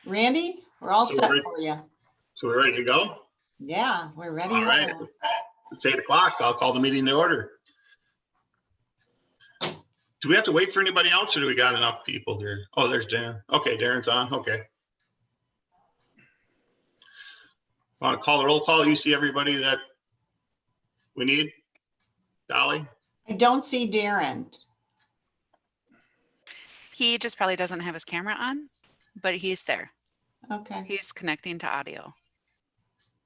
Randy, we're all So set we're- for you. So we're ready to go? Yeah, we're ready. All right. now. It's 8 o'clock. I'll call the meeting to order. Do we have to wait for anybody else or do we got enough people here? Oh, there's Darren. Okay, Darren's on. Okay. Want to call the roll call? You see everybody that we need? Dolly? I don't see Darren. He just probably doesn't have his camera on, but he's there. Okay, He's connecting to audio.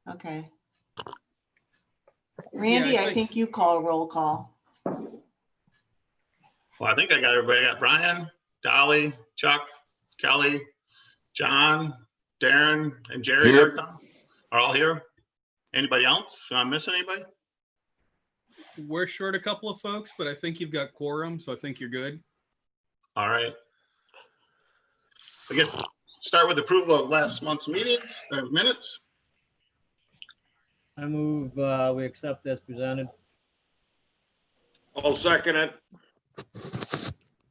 okay. Randy, I think you call roll call. Well, I think I got everybody. I got Brian, Dolly, Chuck, Kelly, John, Darren, and Jerry Here. are all here. Anybody else? Am I missing anybody? We're short a couple of folks, but I think you've got quorum, so I think you're good. All right. I guess start with approval of last month's meetings, minutes. I move we accept as presented. I'll second it.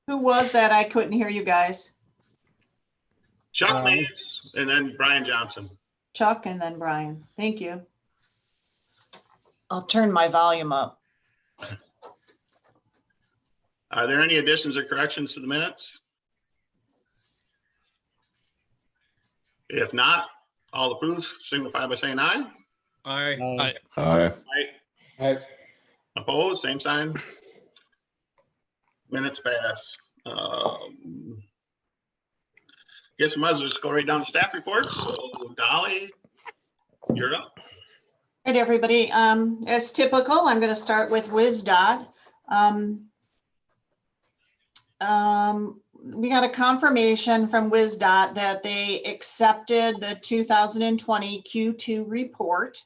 Who was that? I couldn't hear you guys. Chuck Mays and then Brian Johnson. Chuck and then Brian. Thank you. I'll turn my volume up. Are there any additions or corrections to the minutes? If not, all approved, signify by saying aye. Aye. Aye. Opposed, same sign. Minutes pass. Guess we might as well just go right down to staff reports. So Dolly, you're up. All right, everybody. As typical, I'm going to start with Wisdot. We got a confirmation from Wisdot that they accepted the 2020 Q2 report.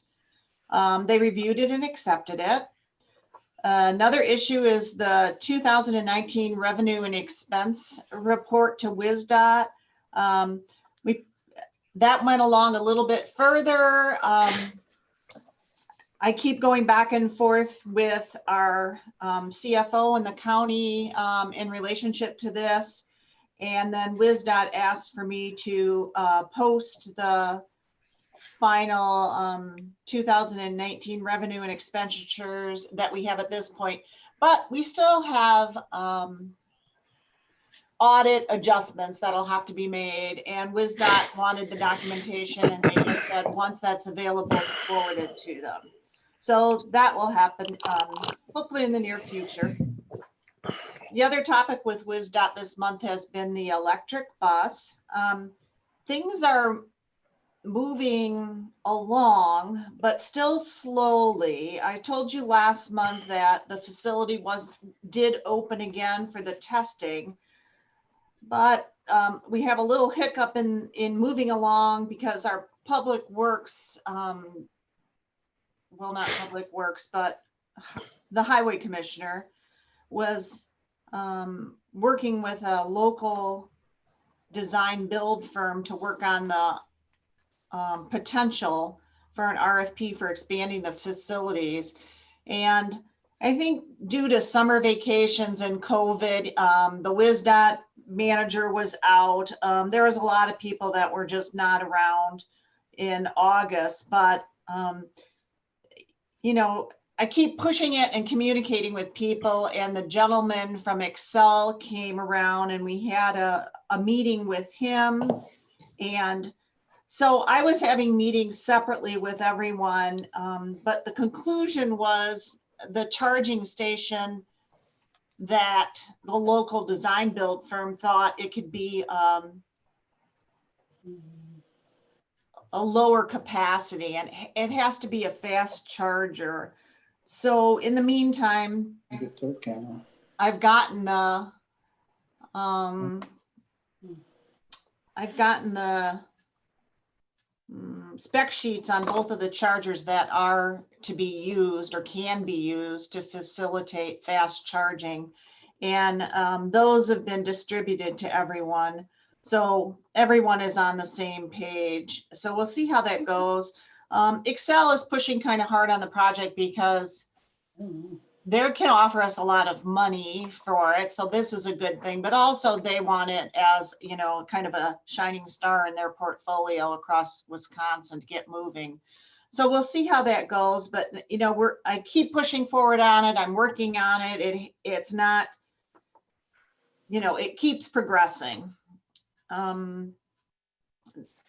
They reviewed it and accepted it. Another issue is the 2019 revenue and expense report to Wisdot. That went along a little bit further. I keep going back and forth with our CFO in the county in relationship to this. And then Wisdot asked for me to post the final 2019 revenue and expenditures that we have at this point. But we still have audit adjustments that'll have to be made. And Wisdot wanted the documentation and they just said once that's available, forward it to them. So that will happen hopefully in the near future. The other topic with Wisdot this month has been the electric bus. Things are moving along, but still slowly. I told you last month that the facility did open again for the testing, but we have a little hiccup in moving along because our public works, well, not public works, but the highway commissioner was working with a local design build firm to work on the potential for an RFP for expanding the facilities. And I think due to summer vacations and COVID, the Wisdot manager was out. There was a lot of people that were just not around in August, but you know, I keep pushing it and communicating with people, and the gentleman from Excel came around and we had a meeting with him. And so I was having meetings separately with everyone, but the conclusion was the charging station that the local design build firm thought it could be a lower capacity, and it has to be a fast charger. So in the meantime, I've gotten the spec sheets on both of the chargers that are to be used or can be used to facilitate fast charging. And those have been distributed to everyone. So everyone is on the same page. So we'll see how that goes. Excel is pushing kind of hard on the project because they can offer us a lot of money for it. So this is a good thing, but also they want it as, you know, kind of a shining star in their portfolio across Wisconsin to get moving. So we'll see how that goes, but you know, I keep pushing forward on it. I'm working on it. It's not, you know, it keeps progressing.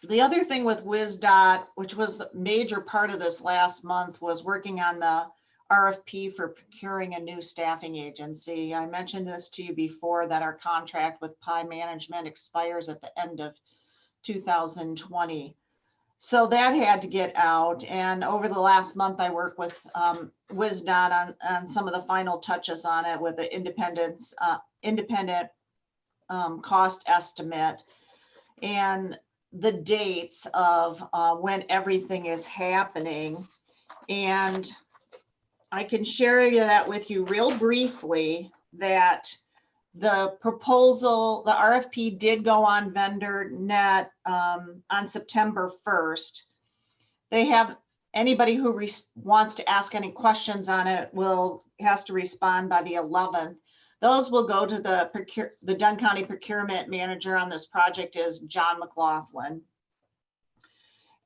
The other thing with Wisdot, which was the major part of this last month, was working on the RFP for procuring a new staffing agency. I mentioned this to you before, that our contract with Pi Management expires at the end of 2020. So that had to get out. And over the last month, I worked with Wisdot on some of the final touches on it with the independent cost estimate and the dates of when everything is happening. And I can share that with you real briefly, that the proposal, the RFP did go on VendorNet on September 1st. They have, anybody who wants to ask any questions on it has to respond by the 11th. Those will go to the Dunn County procurement manager on this project is John McLaughlin.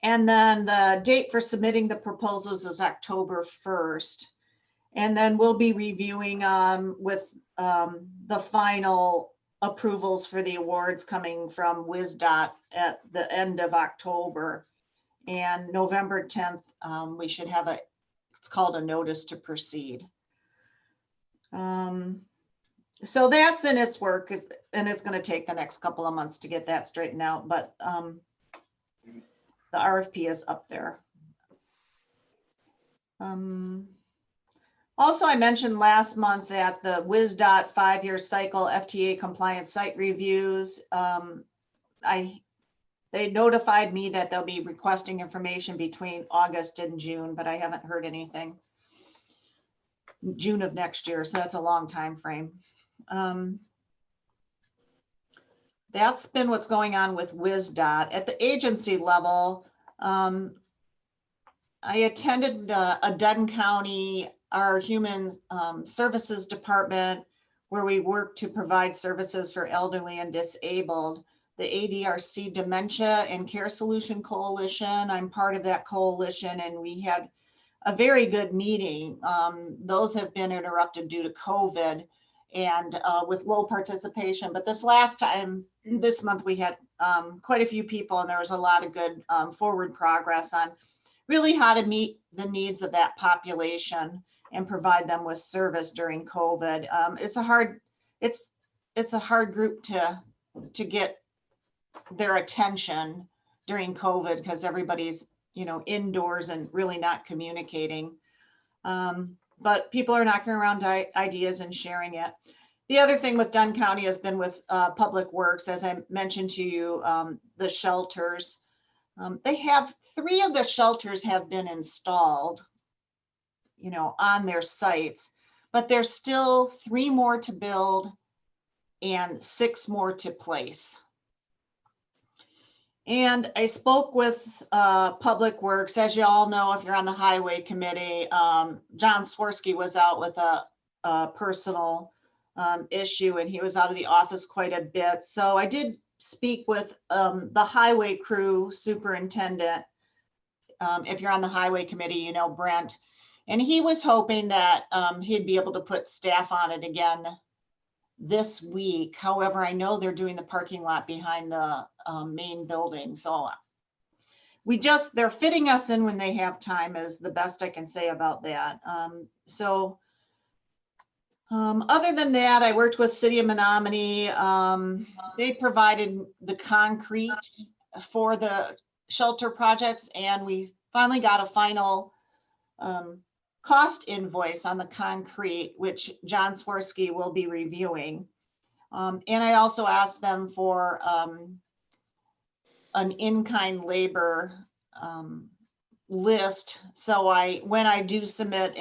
And then the date for submitting the proposals is October 1st. And then we'll be reviewing with the final approvals for the awards coming from Wisdot at the end of October. And November 10th, we should have it's called a notice to proceed. So that's in its work, and it's going to take the next couple of months to get that straightened out, but the RFP is up there. Also, I mentioned last month that the Wisdot 5-year cycle FTA compliance site reviews, they notified me that they'll be requesting information between August and June, but I haven't heard anything. June of next year, so that's a long time frame. That's been what's going on with Wisdot. At the agency level, I attended a Dunn County, our human services department, where we work to provide services for elderly and disabled. The ADRC Dementia and Care Solution Coalition, I'm part of that coalition, and we had a very good meeting. Those have been interrupted due to COVID and with low participation. But this month, we had quite a few people, and there was a lot of good forward progress on really how to meet the needs of that population and provide them with service during COVID. It's a hard group to get their attention during COVID because everybody's, you know, indoors and really not communicating. But people are knocking around ideas and sharing it. The other thing with Dunn County has been with Public Works, as I mentioned to you, the shelters. They have 3 of the shelters have been installed, you know, on their sites, but there's still 3 more to build and 6 more to place. And I spoke with Public Works. As you all know, if you're on the Highway Committee, John Swirsky was out with a personal issue, and he was out of the office quite a bit. So I did speak with the Highway Crew Superintendent. If you're on the Highway Committee, you know Brent. And he was hoping that he'd be able to put staff on it again this week. However, I know they're doing the parking lot behind the main building. So they're fitting us in when they have time is the best I can say about that. Other than that, I worked with City of Menominee. They provided the concrete for the shelter projects, and we finally got a final cost invoice on the concrete, which John Swirsky will be reviewing. And I also asked them for an in-kind labor list. So when I do submit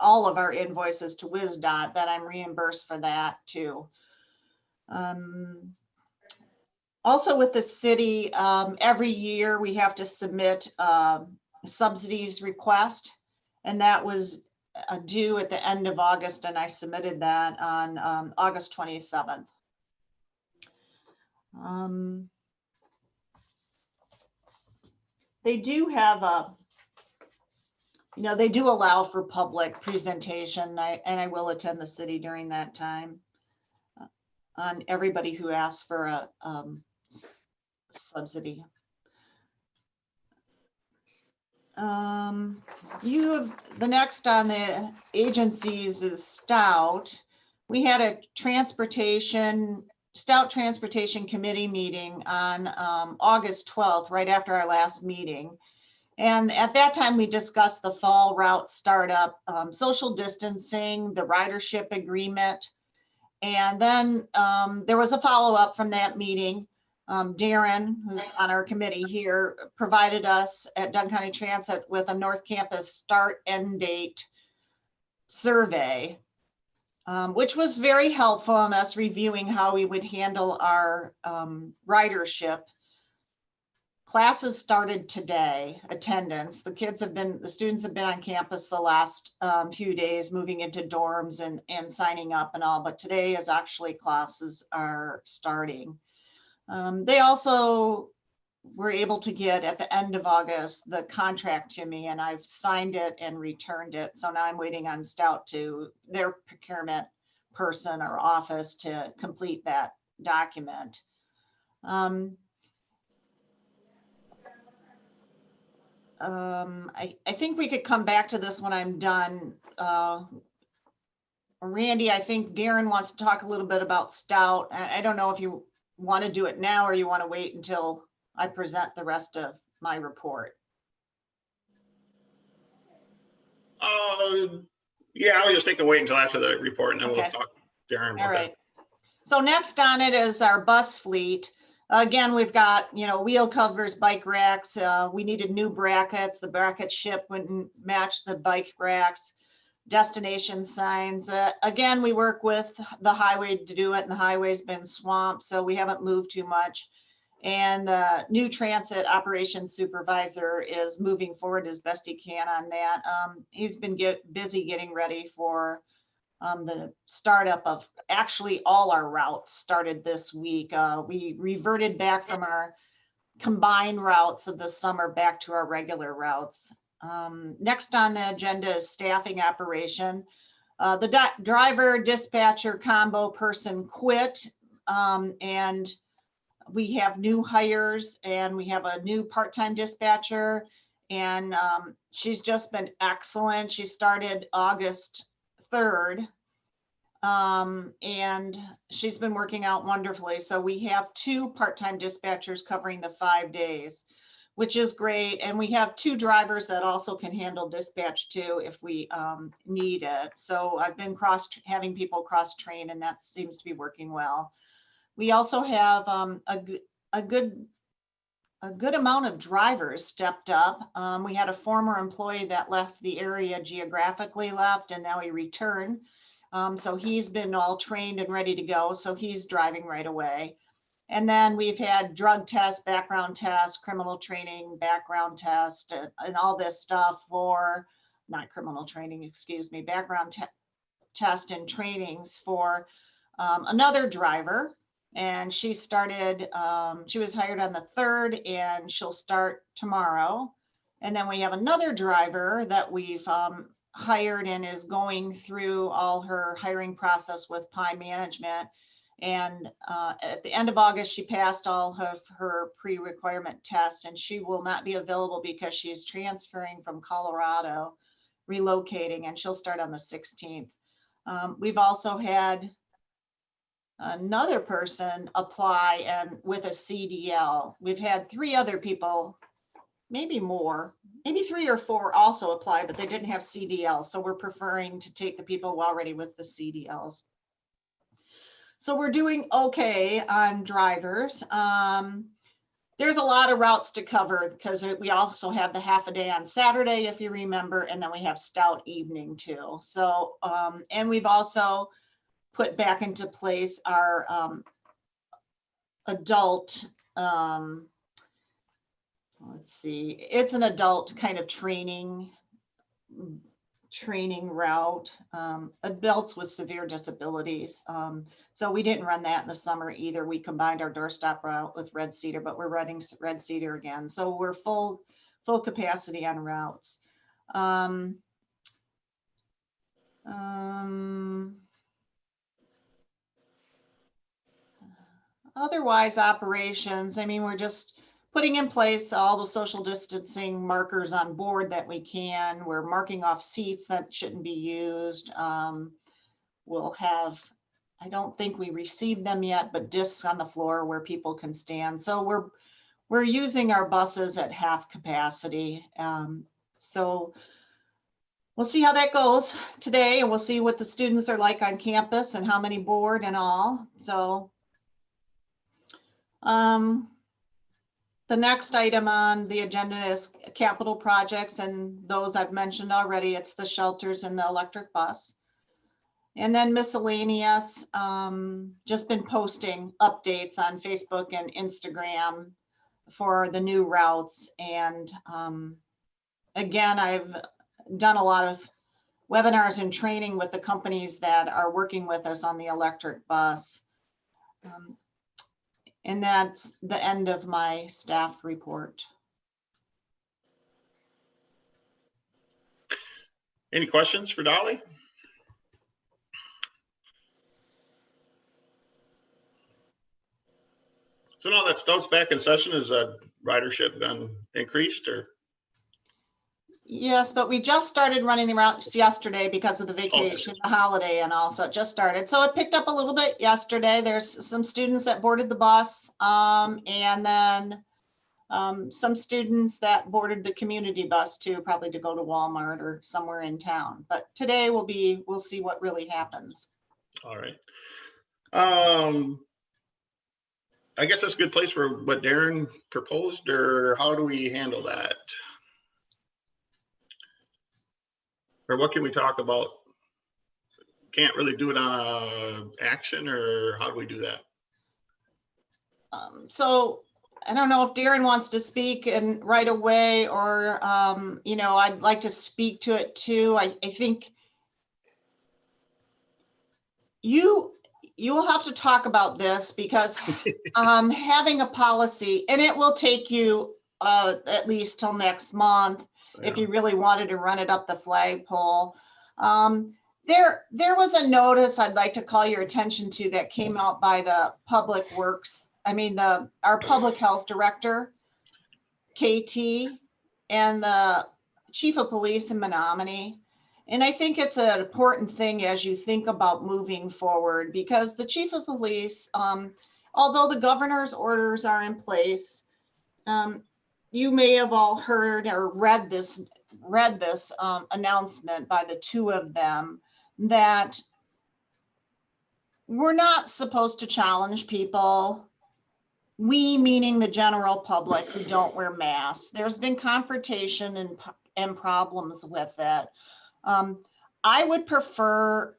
all of our invoices to Wisdot, that I'm reimbursed for that too. Also with the city, every year we have to submit subsidies request. And that was due at the end of August, and I submitted that on August 27th. They do have they do allow for public presentation, and I will attend the city during that time on everybody who asks for a subsidy. The next on the agencies is Stout. We had a Stout Transportation Committee meeting on August 12th, right after our last meeting. And at that time, we discussed the fall route startup, social distancing, the ridership agreement. And then there was a follow-up from that meeting. Darren, who's on our committee here, provided us at Dunn County Transit with a North Campus start end date survey, which was very helpful in us reviewing how we would handle our ridership. Classes started today, attendance. The students have been on campus the last few days, moving into dorms and signing up and all, but today is actually classes are starting. They also were able to get at the end of August the contract to me, and I've signed it and returned it. So now I'm waiting on Stout their procurement person or office to complete that document. I think we could come back to this when I'm done. Randy, I think Darren wants to talk a little bit about Stout. I don't know if you want to do it now or you want to wait until I present the rest of my report. Yeah, I was just thinking wait until after the report and then Okay. we'll talk to Darren about All that. right. So next on it is our bus fleet. Again, we've got, wheel covers, bike racks. We needed new brackets. The bracket ship wouldn't match the bike racks. Destination signs. Again, we work with the highway to do it, and the highway's been swamped, so we haven't moved too much. And the new transit operations supervisor is moving forward as best he can on that. He's been busy getting ready for the startup of actually all our routes started this week. We reverted back from our combined routes of the summer back to our regular routes. Next on the agenda is staffing operation. The driver dispatcher combo person quit, and we have new hires, and we have a new part-time dispatcher, and she's just been excellent. She started August 3rd, and she's been working out wonderfully. So we have 2 part-time dispatchers covering the 5 days, which is great. And we have 2 drivers that also can handle dispatch too if we need it. So I've been having people cross-train, and that seems to be working well. We also have a good amount of drivers stepped up. We had a former employee that left the area geographically left, and now he returned. So he's been all trained and ready to go. So he's driving right away. And then we've had drug tests, background tests, criminal training, background test, and all this stuff for, not criminal training, excuse me, background test and trainings for another driver. And she started, she was hired on the 3rd, and she'll start tomorrow. And then we have another driver that we've hired and is going through all her hiring process with Pi Management. And at the end of August, she passed all of her pre-requirement tests, and she will not be available because she's transferring from Colorado, relocating, and she'll start on the 16th. We've also had another person apply and with a CDL. We've had 3 other people, maybe more, maybe 3 or 4 also apply, but they didn't have CDL. So we're preferring to take the people already with the CDLs. So we're doing okay on drivers. There's a lot of routes to cover because we also have the half a day on Saturday, if you remember, and then we have Stout evening too. So, and we've also put back into place our adult, let's see, it's an adult kind of training training route, adults with severe disabilities. So we didn't run that in the summer either. We combined our doorstop route with Red Cedar, but we're running Red Cedar again. So we're full capacity on routes. Otherwise, operations, I mean, we're just putting in place all the social distancing markers on board that we can. We're marking off seats that shouldn't be used. We'll have, I don't think we received them yet, but discs on the floor where people can stand. So we're using our buses at half capacity. So we'll see how that goes today, and we'll see what the students are like on campus and how many board and all. So the next item on the agenda is capital projects, and those I've mentioned already. It's the shelters and the electric bus. And then miscellaneous, just been posting updates on Facebook and Instagram for the new routes. And again, I've done a lot of webinars and training with the companies that are working with us on the electric bus. And that's the end of my staff report. Any questions for Dolly? So now that stuff's back in session, is ridership been increased or? Yes, but we just started running the routes yesterday because of the vacation, the holiday, and also it just started. So it picked up a little bit yesterday. There's some students that boarded the bus, and then some students that boarded the community bus too, probably to go to Walmart or somewhere in town. But today we'll see what really happens. All right. I guess that's a good place for what Darren proposed, or how do we handle that? Or what can we talk about? Can't really do it on action, or how do we do that? So I don't know if Darren wants to speak and right away, or I'd like to speak to it too. I think you will have to talk about this because having a policy, and it will take you at least till next month. If you really wanted to run it up the flagpole. There was a notice I'd like to call your attention to that came out by the Public Works, our public health director, KT, and the chief of police in Menominee. And I think it's an important thing as you think about moving forward, because the chief of police, although the governor's orders are in place, you may have all heard or read this announcement by the two of them that we're not supposed to challenge people. We, meaning the general public who don't wear masks. There's been confrontation and problems with it. I would prefer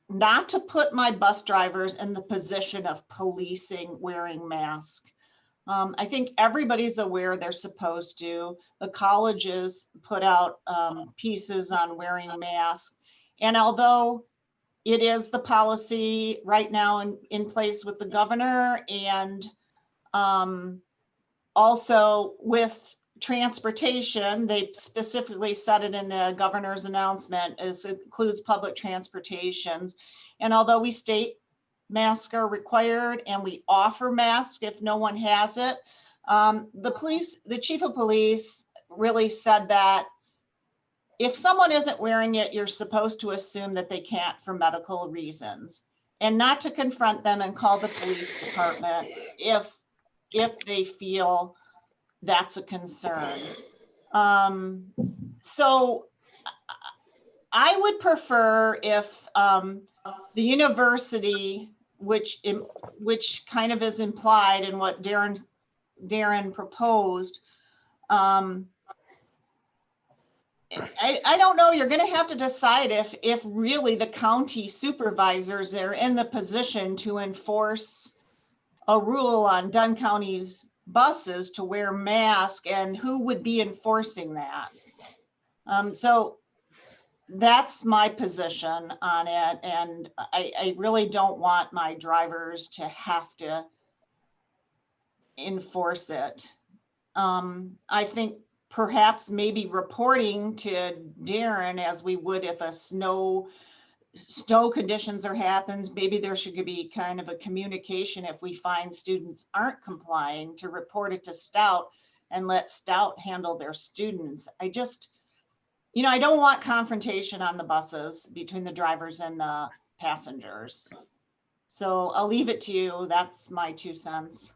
not to put my bus drivers in the position of policing wearing masks. I think everybody's aware they're supposed to. The colleges put out pieces on wearing masks. And although it is the policy right now in place with the governor, and also with transportation, they specifically said it in the governor's announcement, it includes public transportations. And although we state masks are required and we offer masks if no one has it, the chief of police really said that if someone isn't wearing it, you're supposed to assume that they can't for medical reasons, and not to confront them and call the police department if they feel that's a concern. So I would prefer if the university, which kind of is implied in what Darren proposed, I don't know, you're going to have to decide if really the county supervisors are in the position to enforce a rule on Dunn County's buses to wear masks, and who would be enforcing that. So that's my position on it. And I really don't want my drivers to have to enforce it. I think perhaps maybe reporting to Darren as we would if a snow conditions are happens, maybe there should be kind of a communication if we find students aren't complying to report it to Stout and let Stout handle their students. I just, I don't want confrontation on the buses between the drivers and the passengers. So I'll leave it to you. That's my 2 cents.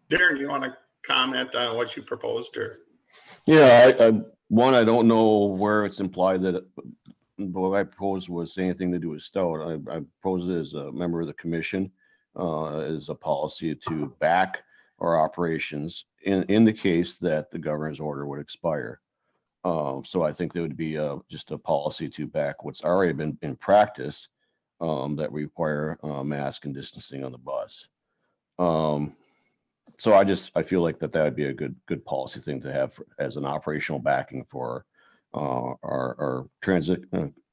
Darren, you want to comment on what you proposed or? Yeah, I don't know where it's implied that what I proposed was anything to do with Stout. I proposed it as a member of the commission, as a policy to back our operations in the case that the governor's order would expire. So I think there would be just a policy to back what's already been in practice, that require mask and distancing on the bus. So I feel like that would be a good policy thing to have as an operational backing for our transit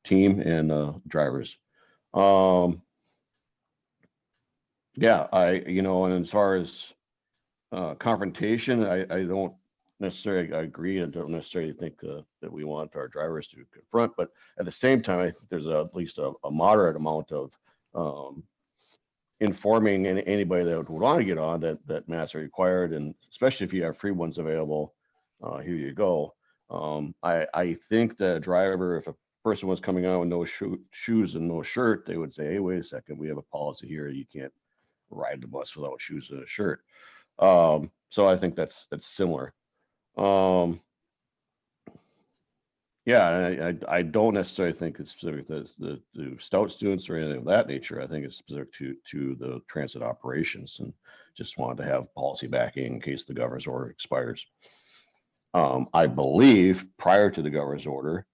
team and drivers. Yeah, and as far as confrontation, I don't necessarily agree and don't necessarily think that we want our drivers to confront, but at the same time, I think there's at least a moderate amount of informing anybody that would want to get on that masks are required, and especially if you have free ones available, here you go. I think that a driver, if a person was coming on with no shoes and no shirt, they would say, hey, wait a second, we have a policy here, you can't ride the bus without shoes and a shirt. So I think that's similar. Yeah, I don't necessarily think it's specific to the Stout students or anything of that nature. I think it's specific to the transit operations, and just wanted to have policy backing in case the governor's order expires. I believe prior to the governor's order,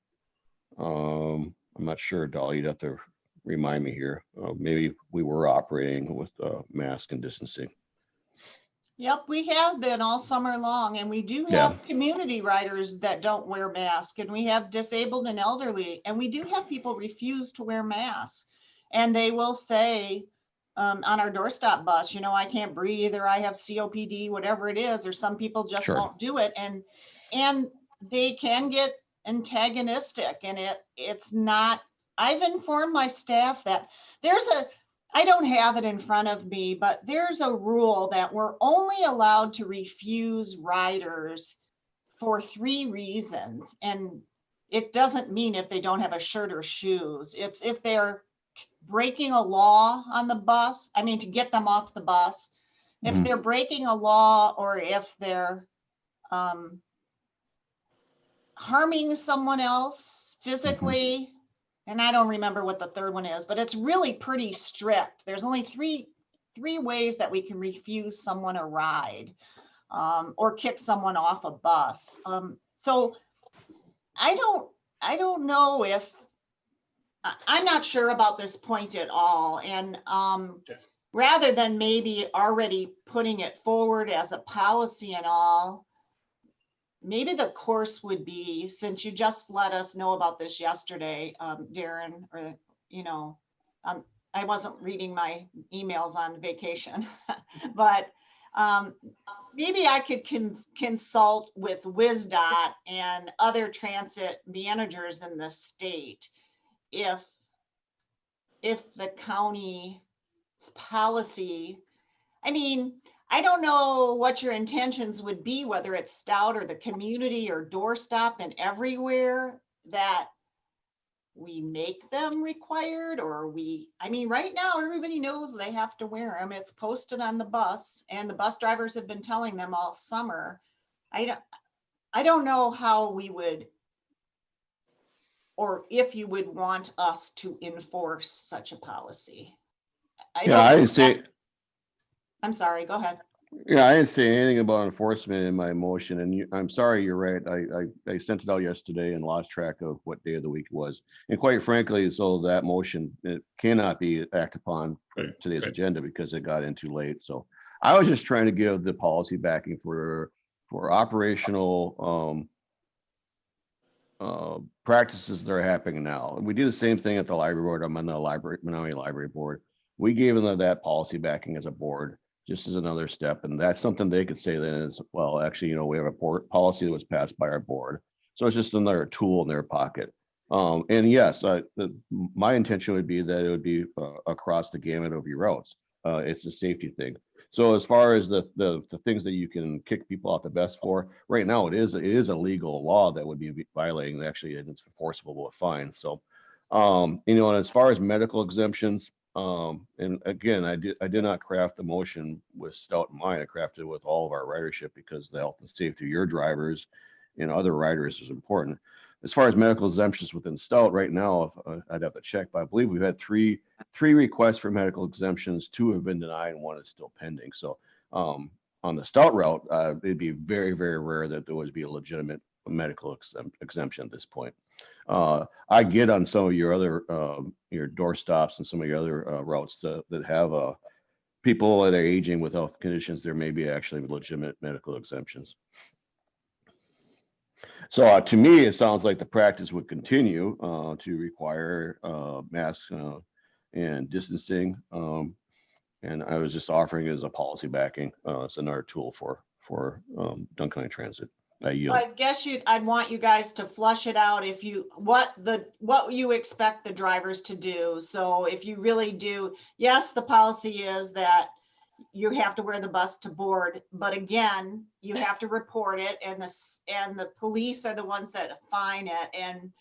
I'm not sure, Dolly, you'd have to remind me here. Maybe we were operating with mask and distancing. Yep, we have been all summer long, and we do have community riders that don't wear masks, and we have disabled and elderly, and we do have people refuse to wear masks. And they will say on our doorstop bus, I can't breathe, or I have COPD, whatever it is, or some people just won't do it. And they can get antagonistic, and it's not, I've informed my staff that I don't have it in front of me, but there's a rule that we're only allowed to refuse riders for 3 reasons. And it doesn't mean if they don't have a shirt or shoes. It's if they're breaking a law on the bus, to get them off the bus. If they're breaking a law, or if they're harming someone else physically. And I don't remember what the third one is, but it's really pretty strict. There's only three ways that we can refuse someone a ride, or kick someone off a bus. So I don't know if, I'm not sure about this point at all. And rather than maybe already putting it forward as a policy and all, maybe the course would be, since you just let us know about this yesterday, Darren, or, I wasn't reading my emails on vacation, but maybe I could consult with Wisdot and other transit managers in the state if the county's policy, I don't know what your intentions would be, whether it's Stout or the community or doorstop and everywhere, that we make them required, or right now everybody knows they have to wear them. It's posted on the bus, and the bus drivers have been telling them all summer. I don't know how we would, or if you would want us to enforce such a policy. I didn't say. I'm sorry, go ahead. Yeah, I didn't say anything about enforcement in my motion, and I'm sorry, you're right. I sent it out yesterday and lost track of what day of the week it was. And quite frankly, so that motion, it cannot be acted upon for today's agenda because it got in too late. So I was just trying to give the policy backing for operational practices that are happening now. We do the same thing at the library board. I'm on the Menominee Library Board. We gave them that policy backing as a board, just as another step. And that's something they could say then is, well, actually, we have a board policy that was passed by our board. So it's just another tool in their pocket. And yes, my intention would be that it would be across the gamut of your routes. It's a safety thing. So as far as the things that you can kick people out the best for, right now it is a legal law that would be violating. Actually, and it's enforceable with fines. So, and as far as medical exemptions, and again, I did not craft the motion with Stout in mind. I crafted it with all of our ridership because the health and safety of your drivers and other riders is important. As far as medical exemptions within Stout right now, I'd have to check, but I believe we've had three requests for medical exemptions. 2 have been denied and 1 is still pending. So on the Stout route, it'd be very, very rare that there would be a legitimate medical exemption at this point. I get on some of your other your door stops and some of your other routes that have people that are aging with health conditions. There may be actually legitimate medical exemptions. So to me, it sounds like the practice would continue to require masks and distancing. And I was just offering it as a policy backing. It's another tool for Dunn County Transit. I guess I'd want you guys to flush it out if what you expect the drivers to do. So if you really do, yes, the policy is that you have to wear the bus to board, but again, you have to report it, and the police are the ones that fine it. And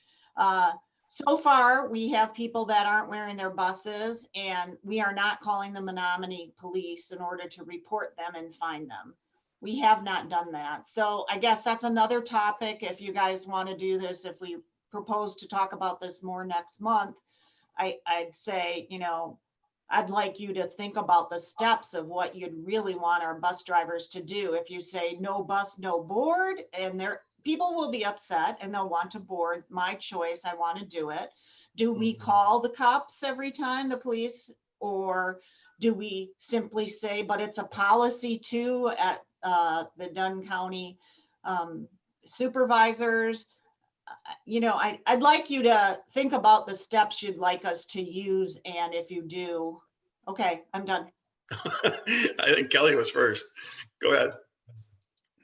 so far, we have people that aren't wearing their buses, and we are not calling the Menominee police in order to report them and fine them. We have not done that. So I guess that's another topic. If you guys want to do this, if we propose to talk about this more next month, I'd say, I'd like you to think about the steps of what you'd really want our bus drivers to do. If you say no bus, no board, and people will be upset and they'll want to board. My choice, I want to do it. Do we call the cops every time, the police, or do we simply say, but it's a policy too at the Dunn County supervisors? I'd like you to think about the steps you'd like us to use, and if you do, okay, I'm done. I think Kelly was first. Go ahead.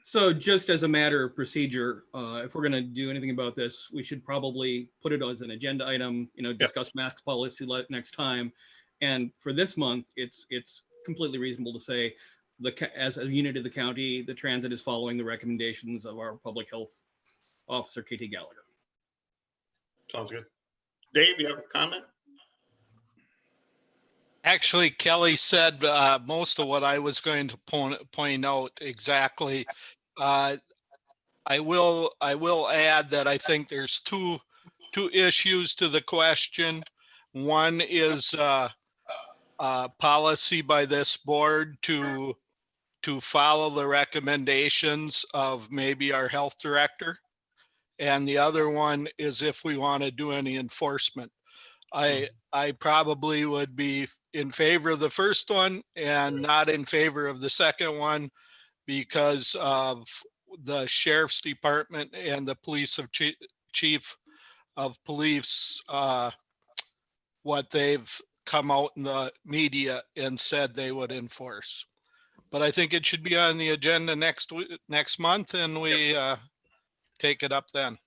So just as a matter of procedure, if we're going to do anything about this, we should probably put it as an agenda item, discuss masks policy next time. And for this month, it's completely reasonable to say, as a unit of the county, the transit is following the recommendations of our public health officer, Katie Gallagher. Sounds good. Dave, you have a comment? Actually, Kelly said most of what I was going to point out exactly. I will add that I think there's two issues to the question. One is policy by this board to follow the recommendations of maybe our health director. And the other one is if we want to do any enforcement. I probably would be in favor of the first one and not in favor of the second one because of the sheriff's department and the police of chief of police, what they've come out in the media and said they would enforce. But I think it should be on the agenda next month, and we take it up then.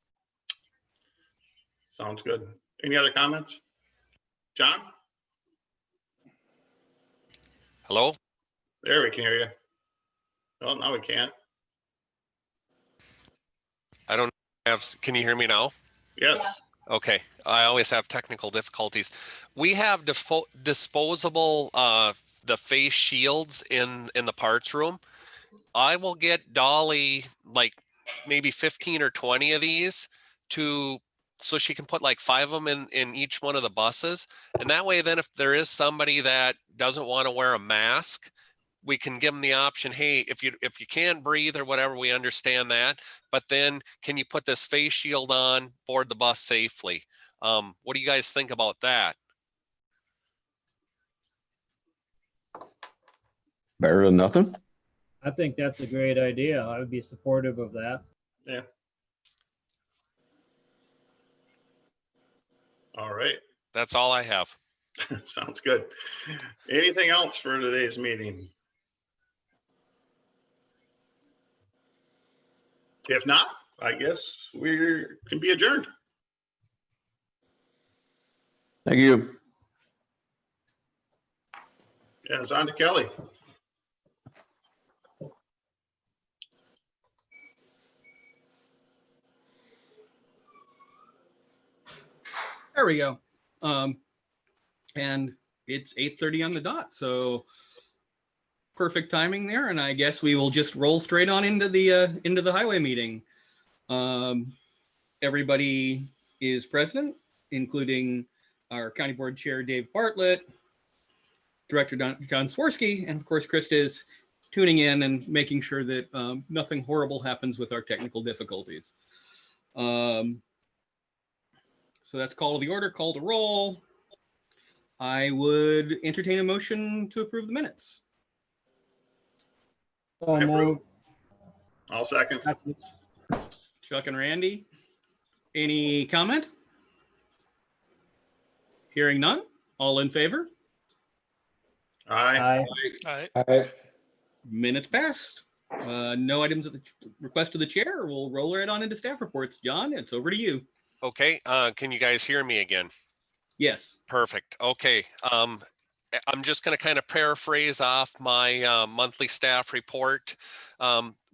Sounds good. Any other comments? John? Hello? There, we can hear you. Oh, now we can't. I don't have, can you hear me now? Yes. Yeah. Okay, I always have technical difficulties. We have disposable the face shields in the parts room. I will get Dolly like maybe 15 or 20 of these so she can put like 5 of them in each one of the buses. And that way, then if there is somebody that doesn't want to wear a mask, we can give them the option, hey, if you can't breathe or whatever, we understand that. But then can you put this face shield on, board the bus safely? What do you guys think about that? Better than nothing. I think that's a great idea. I would be supportive of that. Yeah. All right. That's all I have. Sounds good. Anything else for today's meeting? If not, I guess we can be adjourned. Thank you. Yeah, it's on to Kelly. There we go. And it's 8:30 on the dot, so perfect timing there. And I guess we will just roll straight on into the highway meeting. Everybody is present, including our County Board Chair, Dave Bartlett, Director John Swirsky, and of course, Krista is tuning in and making sure that nothing horrible happens with our technical difficulties. So that's call to the order, call to roll. I would entertain a motion to approve the minutes. So moved. I'll second. Chuck and Randy, any comment? Hearing none, all in favor? Aye. Aye. Minutes passed. No items at the request of the chair. We'll roll right on into staff reports. John, it's over to you. Okay, can you guys hear me again? Yes. Perfect. Okay. I'm just going to kind of paraphrase off my monthly staff report.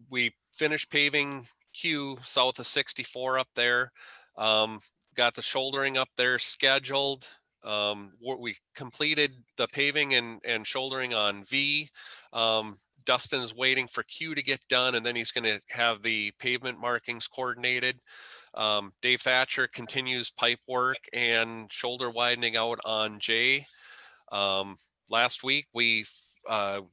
We finished paving Q south of 64 up there. Got the shouldering up there scheduled. We completed the paving and shouldering on V. Dustin is waiting for Q to get done, and then he's going to have the pavement markings coordinated. Dave Thatcher continues pipe work and shoulder widening out on J. Last week, we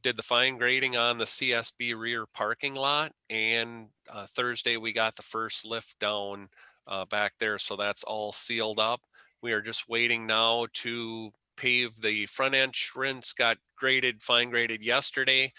did the fine grading on the CSB rear parking lot, and Thursday we got the first lift down back there, so that's all sealed up. We are just waiting now to pave the front entrance. Got graded, fine graded yesterday.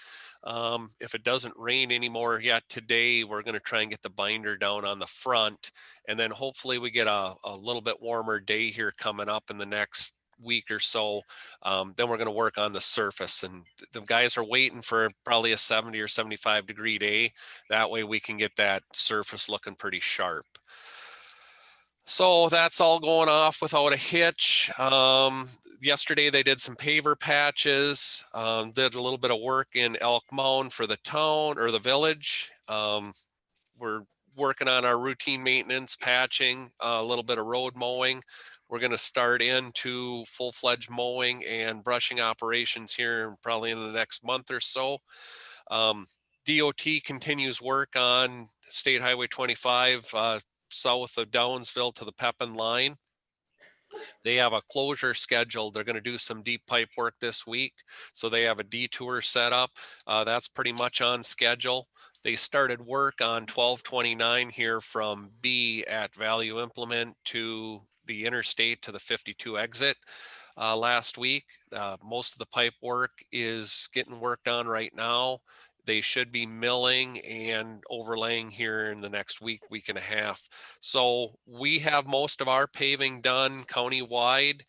If it doesn't rain anymore yet today, we're going to try and get the binder down on the front, and then hopefully we get a little bit warmer day here coming up in the next week or so. Then we're going to work on the surface, and the guys are waiting for probably a 70 or 75 degree day. That way we can get that surface looking pretty sharp. So that's all going off without a hitch. Yesterday they did some paver patches, did a little bit of work in Elk Mound for the town or the village. We're working on our routine maintenance, patching, a little bit of road mowing. We're going to start into full-fledged mowing and brushing operations here probably in the next month or so. DOT continues work on State Highway 25 south of Downsville to the Pepin line. They have a closure scheduled. They're going to do some deep pipe work this week, so they have a detour set up. That's pretty much on schedule. They started work on 1229 here from B at Value Implement to the interstate to the 52 exit last week. Most of the pipe work is getting worked on right now. They should be milling and overlaying here in the next week, week and a half. So we have most of our paving done countywide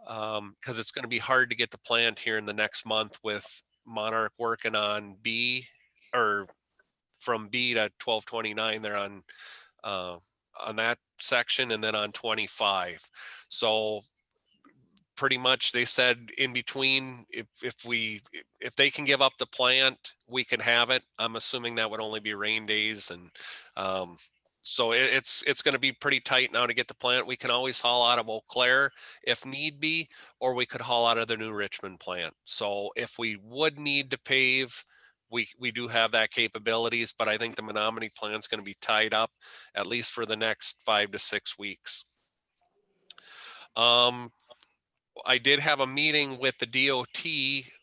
because it's going to be hard to get the plant here in the next month with Monarch working on B, or from B to 1229. They're on that section, and then on 25. So pretty much they said in between, if they can give up the plant, we can have it. I'm assuming that would only be rain days, and so it's going to be pretty tight now to get the plant. We can always haul out of Eau Claire if need be, or we could haul out of the New Richmond plant. So if we would need to pave, we do have that capabilities, but I think the Menominee plant's going to be tied up at least for the next 5 to 6 weeks. I did have a meeting with the DOT.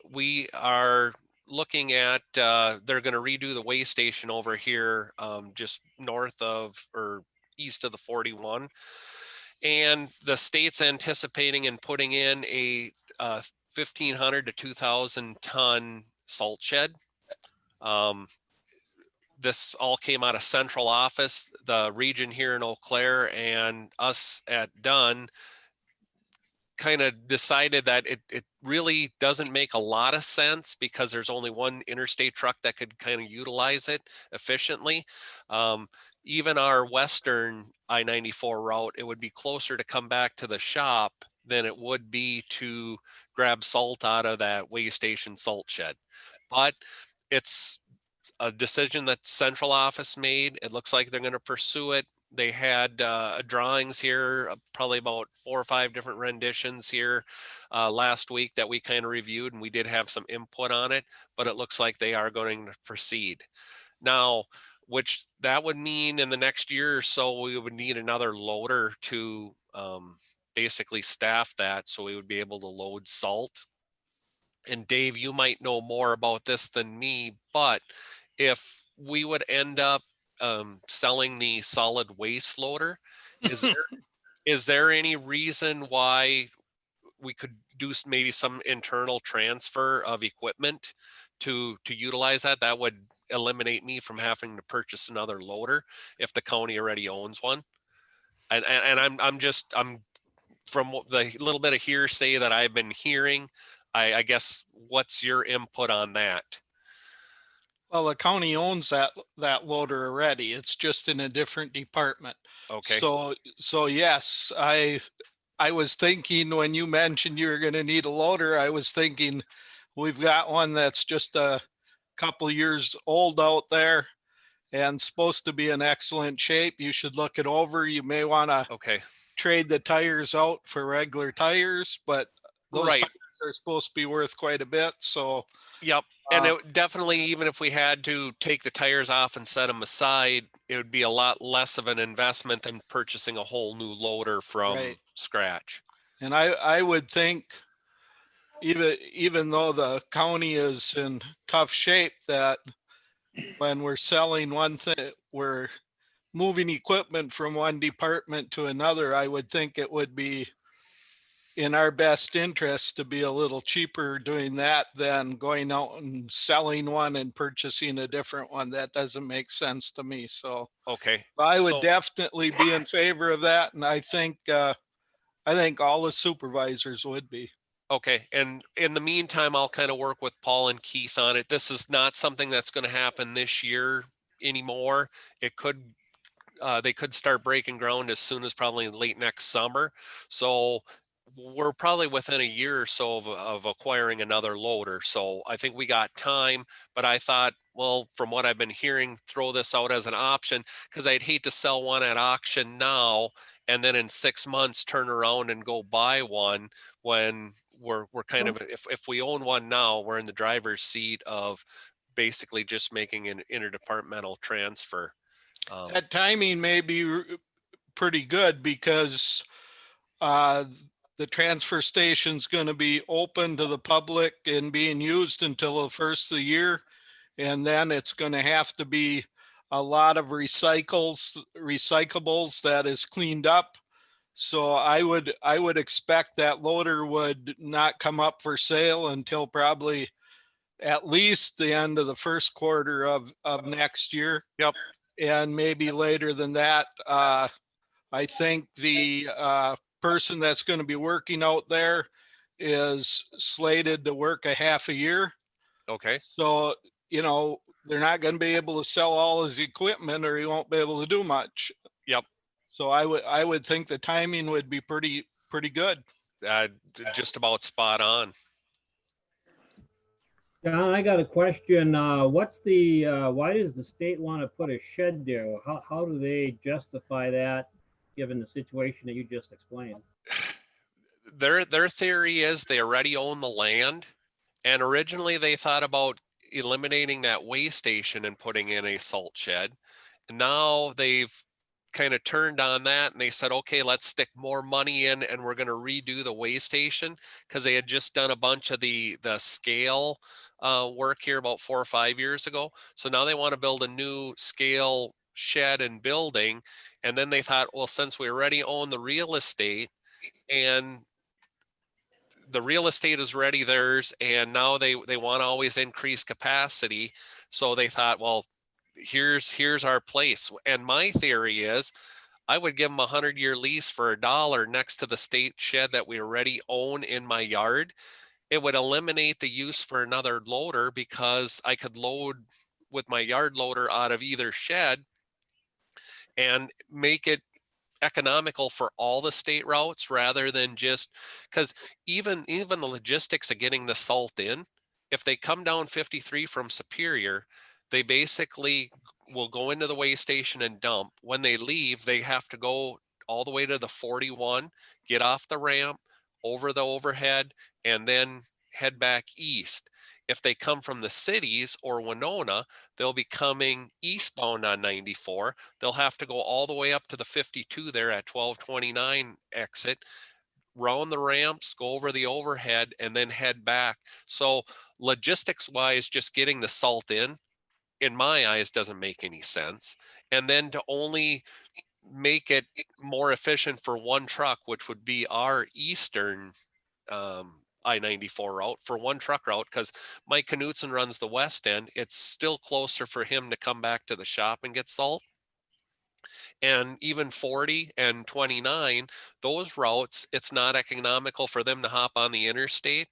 We are looking at, they're going to redo the way station over here just north of or east of the 41. And the state's anticipating and putting in a 1,500 to 2,000 ton salt shed. This all came out of central office, the region here in Eau Claire, and us at Dunn kind of decided that it really doesn't make a lot of sense because there's only one interstate truck that could kind of utilize it efficiently. Even our western I-94 route, it would be closer to come back to the shop than it would be to grab salt out of that weigh station salt shed. But it's a decision that central office made. It looks like they're going to pursue it. They had drawings here, probably about 4 or 5 different renditions here last week that we kind of reviewed, and we did have some input on it, but it looks like they are going to proceed. Now, which that would mean in the next year or so, we would need another loader to basically staff that, so we would be able to load salt. And Dave, you might know more about this than me, but if we would end up selling the solid waste loader, is there any reason why we could do maybe some internal transfer of equipment to utilize that? That would eliminate me from having to purchase another loader if the county already owns one. And I'm from the little bit of hearsay that I've been hearing, I guess, what's your input on that? Well, the county owns that loader already. It's just in a different department. Okay. So yes, I was thinking when you mentioned you were going to need a loader, I was thinking we've got one that's just a couple years old out there and supposed to be in excellent shape. You should look it over. You may want to Okay. trade the tires out for regular tires, but those Right. tires are supposed to be worth quite a bit. So Yep. And it definitely, even if we had to take the tires off and set them aside, it would be a lot less of an investment than purchasing a whole new loader from Right. scratch. and I would think even though the county is in tough shape, that when we're selling one thing, we're moving equipment from one department to another, I would think it would be in our best interest to be a little cheaper doing that than going out and selling one and purchasing a different one. That doesn't make sense to me. So Okay. I would So- definitely be in favor of that. And I think all the supervisors would be. Okay. And in the meantime, I'll kind of work with Paul and Keith on it. This is not something that's going to happen this year anymore. It could, they could start breaking ground as soon as probably late next summer. So we're probably within a year or so of acquiring another loader. So I think we got time, but I thought, well, from what I've been hearing, throw this out as an option, because I'd hate to sell one at auction now and then in 6 months turn around and go buy one when we're kind of, if we own one now, we're in the driver's seat of basically just making an interdepartmental transfer. That timing may be pretty good because the transfer station's going to be open to the public and being used until the first of the year. And then it's going to have to be a lot of recyclables that is cleaned up. So I would expect that loader would not come up for sale until probably at least the end of the first quarter of next year. Yep. And maybe later than that. I think the person that's going to be working out there is slated to work a half a year. Okay. So, they're not going to be able to sell all his equipment or he won't be able to do much. Yep. So I would think the timing would be pretty good. Just about spot on. John, I got a question. What's why does the state want to put a shed there? How do they justify that, given the situation that you just explained? Their theory is they already own the land, and originally they thought about eliminating that weigh station and putting in a salt shed. And now they've kind of turned on that and they said, okay, let's stick more money in and we're going to redo the weigh station, because they had just done a bunch of the scale work here about 4 or 5 years ago. So now they want to build a new scale shed and building. And then they thought, well, since we already own the real estate and the real estate is already theirs, and now they want to always increase capacity. So they thought, well, here's our place. And my theory is, I would give them a 100-year lease for $1 next to the state shed that we already own in my yard. It would eliminate the use for another loader because I could load with my yard loader out of either shed and make it economical for all the state routes rather than just because even the logistics of getting the salt in, if they come down 53 from Superior, they basically will go into the weigh station and dump. When they leave, they have to go all the way to the 41, get off the ramp, over the overhead, and then head back east. If they come from the cities or Winona, they'll be coming eastbound on 94. They'll have to go all the way up to the 52 there at 1229 exit, round the ramps, go over the overhead, and then head back. So logistics wise, just getting the salt in my eyes, doesn't make any sense. And then to only make it more efficient for one truck, which would be our eastern I-94 route, for one truck route, because Mike Knutson runs the west end. It's still closer for him to come back to the shop and get salt. And even 40 and 29, those routes, it's not economical for them to hop on the interstate,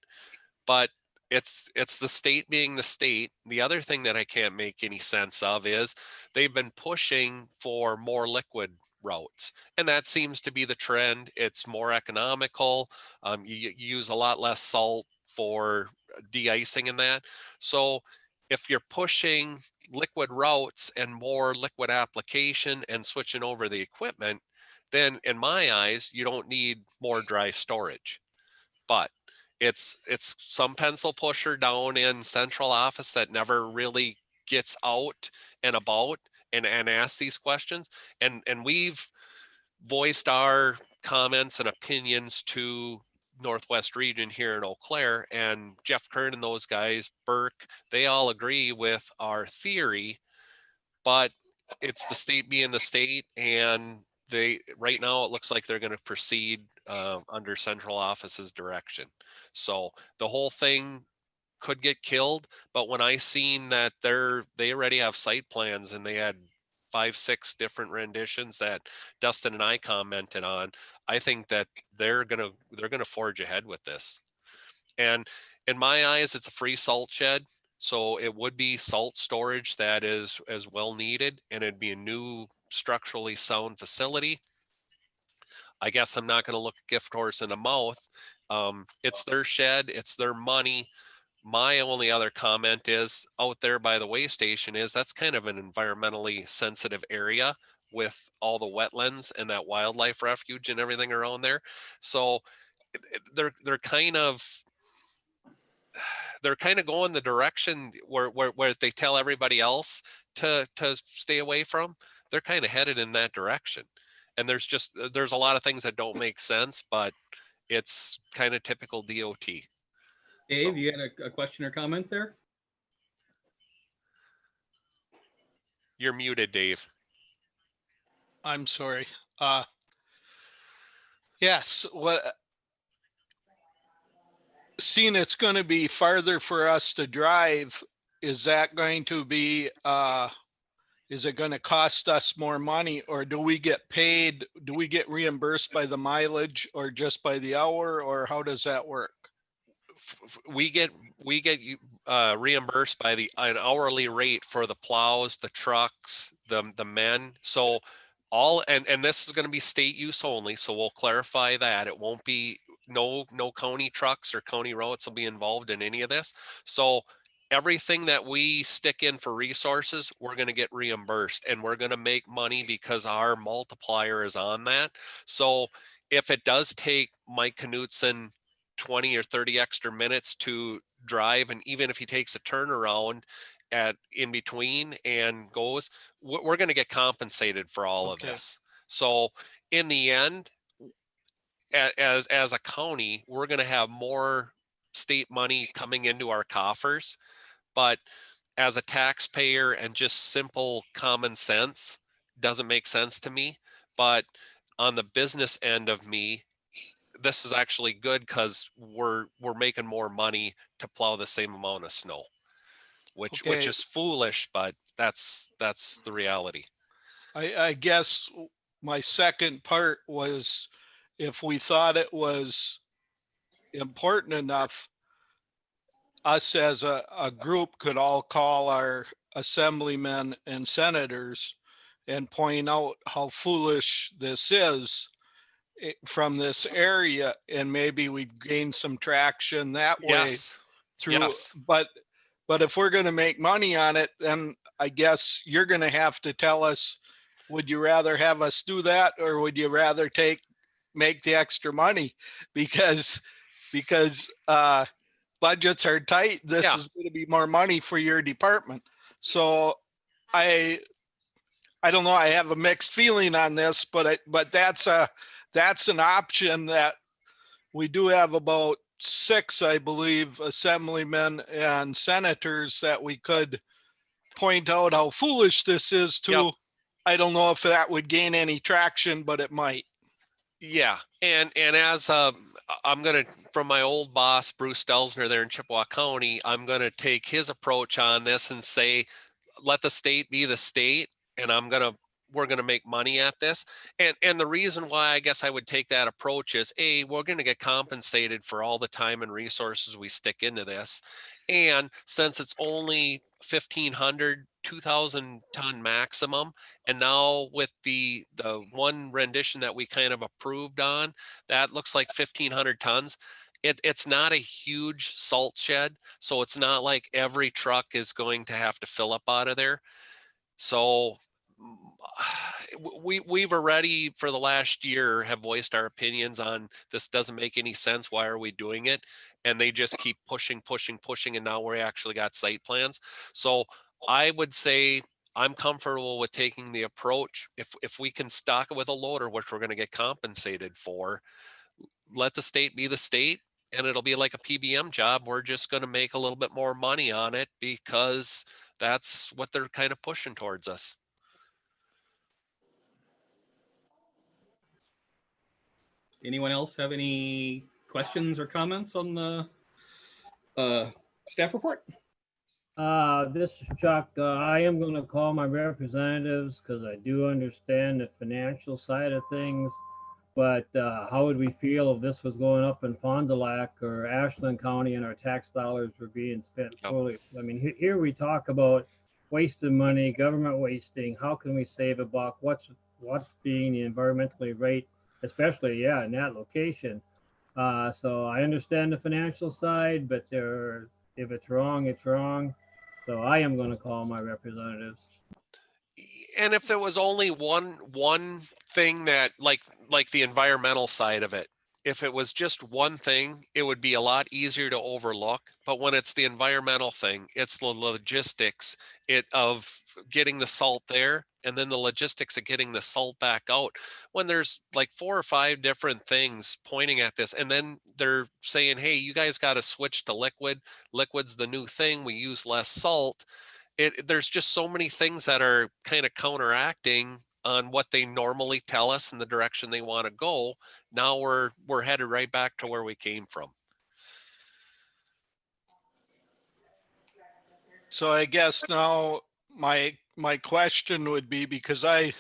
but it's the state being the state. The other thing that I can't make any sense of is they've been pushing for more liquid routes, and that seems to be the trend. It's more economical. You use a lot less salt for de-icing and that. So if you're pushing liquid routes and more liquid application and switching over the equipment, then in my eyes, you don't need more dry storage. But it's some pencil pusher down in central office that never really gets out and about and asks these questions. And we've voiced our comments and opinions to Northwest Region here in Eau Claire, and Jeff Kern and those guys, Burke, they all agree with our theory, but it's the state being the state, and they right now it looks like they're going to proceed under central office's direction. So the whole thing could get killed. But when I seen that they already have site plans and they had 5-6 different renditions that Dustin and I commented on, I think that they're gonna forge ahead with this. And in my eyes, it's a free salt shed. So it would be salt storage that is as well needed, and it'd be a new structurally sound facility. I guess I'm not going to look a gift horse in the mouth. It's their shed, it's their money. My only other comment is out there by the way station is that's kind of an environmentally sensitive area with all the wetlands and that wildlife refuge and everything around there. So they're kind of going the direction where they tell everybody else to stay away from. They're kind of headed in that direction. And there's a lot of things that don't make sense, but it's kind of typical DOT. Dave, you had a question or comment there? You're muted, Dave. I'm sorry. Yes, seeing it's going to be farther for us to drive, is that going to be, is it going to cost us more money, or do we get paid? Do we get reimbursed by the mileage or just by the hour, or how does that work? We get reimbursed by an hourly rate for the plows, the trucks, the men. So and this is going to be state use only. So we'll clarify that it won't be no county trucks or county roads will be involved in any of this. So everything that we stick in for resources, we're going to get reimbursed, and we're going to make money because our multiplier is on that. So if it does take Mike Knutson 20 or 30 extra minutes to drive, and even if he takes a turnaround in between and goes, we're going to get compensated for all of this. So in the end, as a county, we're going to have more state money coming into our coffers. But as a taxpayer and just simple common sense, doesn't make sense to me. But on the business end of me, this is actually good because we're making more money to plow the same amount of snow, which is foolish, but that's the reality. I guess my second part was if we thought it was important enough, us as a group could all call our assemblymen and senators and point out how foolish this is from this area, and maybe we'd gain some traction that way Yes. through. Yes. But if we're going to make money on it, then I guess you're going to have to tell us, would you rather have us do that, or would you rather make the extra money? Because budgets are tight. This Yeah. is going to be more money for your department. So I don't know. I have a mixed feeling on this, but that's an option that we do have about 6, I believe, assemblymen and senators that we could point out how foolish this is to. Yep. I don't know if that would gain any traction, but it might. Yeah. And as I'm going to, from my old boss, Bruce Stelzner there in Chippewa County, I'm going to take his approach on this and say, let the state be the state. And we're going to make money at this. And the reason why I guess I would take that approach is we're going to get compensated for all the time and resources we stick into this. And since it's only 1,500, 2,000 ton maximum, and now with the one rendition that we kind of approved on, that looks like 1,500 tons. It's not a huge salt shed, so it's not like every truck is going to have to fill up out of there. So we've already for the last year have voiced our opinions on this doesn't make any sense. Why are we doing it? And they just keep pushing, and now we actually got site plans. So I would say I'm comfortable with taking the approach. If we can stock it with a loader, which we're going to get compensated for, let the state be the state, and it'll be like a PBM job. We're just going to make a little bit more money on it because that's what they're kind of pushing towards us. Anyone else have any questions or comments on the staff report? This is Chuck. I am going to call my representatives because I do understand the financial side of things. But how would we feel if this was going up in Fond du Lac or Ashland County and our tax dollars were being spent fully? I mean, here we talk about wasting money, government wasting. How can we save a buck? What's being environmentally right, especially, in that location. So I understand the financial side, but if it's wrong, it's wrong. So I am going to call my representatives. And if there was only one thing that like the environmental side of it, if it was just one thing, it would be a lot easier to overlook. But when it's the environmental thing, it's the logistics of getting the salt there and then the logistics of getting the salt back out. When there's like 4 or 5 different things pointing at this, and then they're saying, hey, you guys got to switch to liquid. Liquid's the new thing. We use less salt. There's just so many things that are kind of counteracting on what they normally tell us in the direction they want to go. Now we're headed right back to where we came from. So I guess now my question would be, because I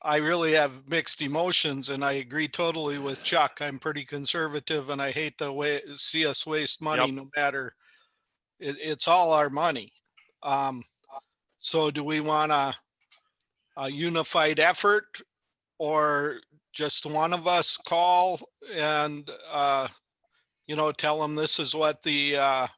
really have mixed emotions, and I agree totally with Chuck. I'm pretty conservative, and I hate to see us waste money. No matter, it's all our money. So do we want a unified effort, or just one of us call and tell them this is what the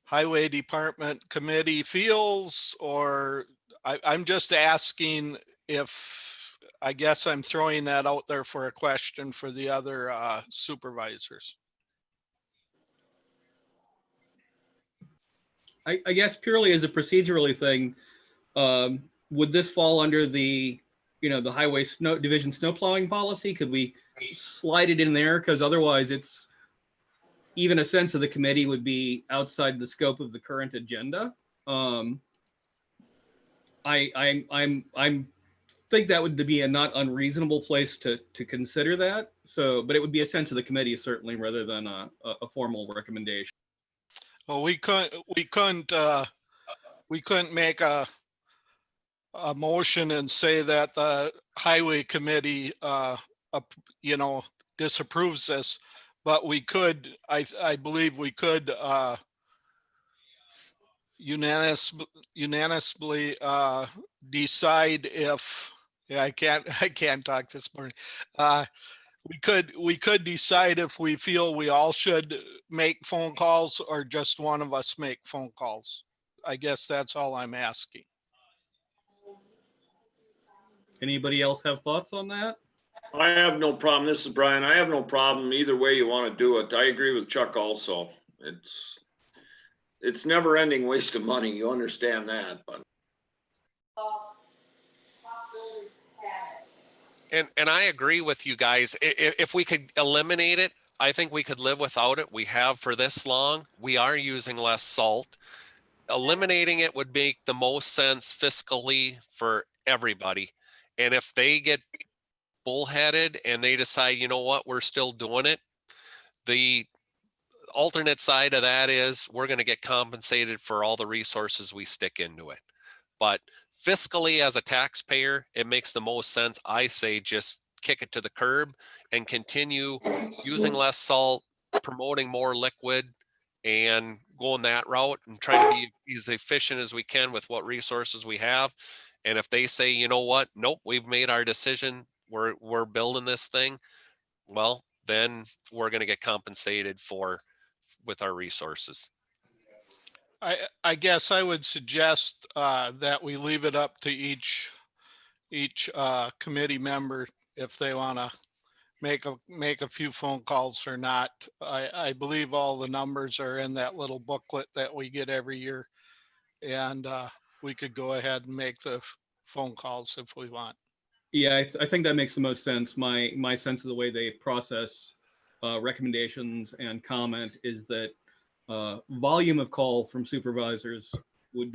highway department committee feels? Or I'm just asking, if I guess I'm throwing that out there for a question for the other supervisors. I guess purely as a procedurally thing, would this fall under the highway division snow plowing policy? Could we slide it in there? Because otherwise it's even a sense of the committee would be outside the scope of the current agenda. I think that would be a not unreasonable place to consider that. So, but it would be a sense of the committee certainly, rather than a formal recommendation. Well, we couldn't make a a motion and say that the highway committee, you know, disapproves this, but we could, I believe we could, unanimously decide if, yeah, I can't talk this morning. We could decide if we feel we all should make phone calls or just one of us make phone calls. I guess that's all I'm asking. Anybody else have thoughts on that? I have no problem. This is Brian. I have no problem either way you want to do it. I agree with Chuck also. It's never ending waste of money. You understand that, but. And I agree with you guys. If we could eliminate it, I think we could live without it. We have for this long. We are using less salt. Eliminating it would make the most sense fiscally for everybody. And if they get bullheaded and they decide, you know what, we're still doing it, the alternate side of that is we're going to get compensated for all the resources we stick into it. But fiscally, as a taxpayer, it makes the most sense. I say just kick it to the curb and continue using less salt, promoting more liquid, and going that route and trying to be as efficient as we can with what resources we have. And if they say, you know what, nope, we've made our decision, we're building this thing, well, then we're going to get compensated with our resources. I guess I would suggest that we leave it up to each committee member if they want to make a few phone calls or not. I believe all the numbers are in that little booklet that we get every year, and we could go ahead and make the phone calls if we want. Yeah, I think that makes the most sense. My sense of the way they process recommendations and comment is that volume of call from supervisors would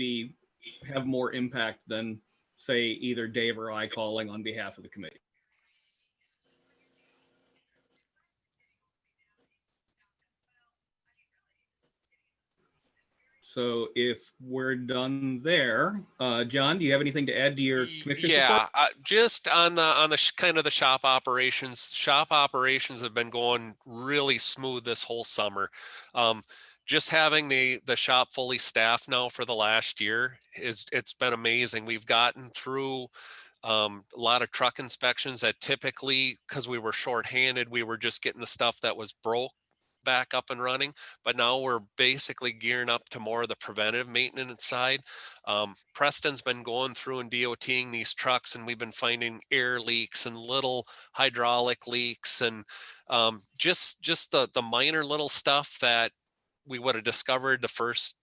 have more impact than, say, either Dave or I calling on behalf of the committee. So if we're done there, John, do you have anything to add to your commissioner's report? Yeah, just on the kind of the shop operations. Shop operations have been going really smooth this whole summer. Just having the shop fully staffed now for the last year it's been amazing. We've gotten through a lot of truck inspections that typically, because we were shorthanded, we were just getting the stuff that was broke back up and running, but now we're basically gearing up to more of the preventative maintenance side. Preston's been going through and DOTing these trucks, and we've been finding air leaks and little hydraulic leaks, and just the minor little stuff that we would have discovered the first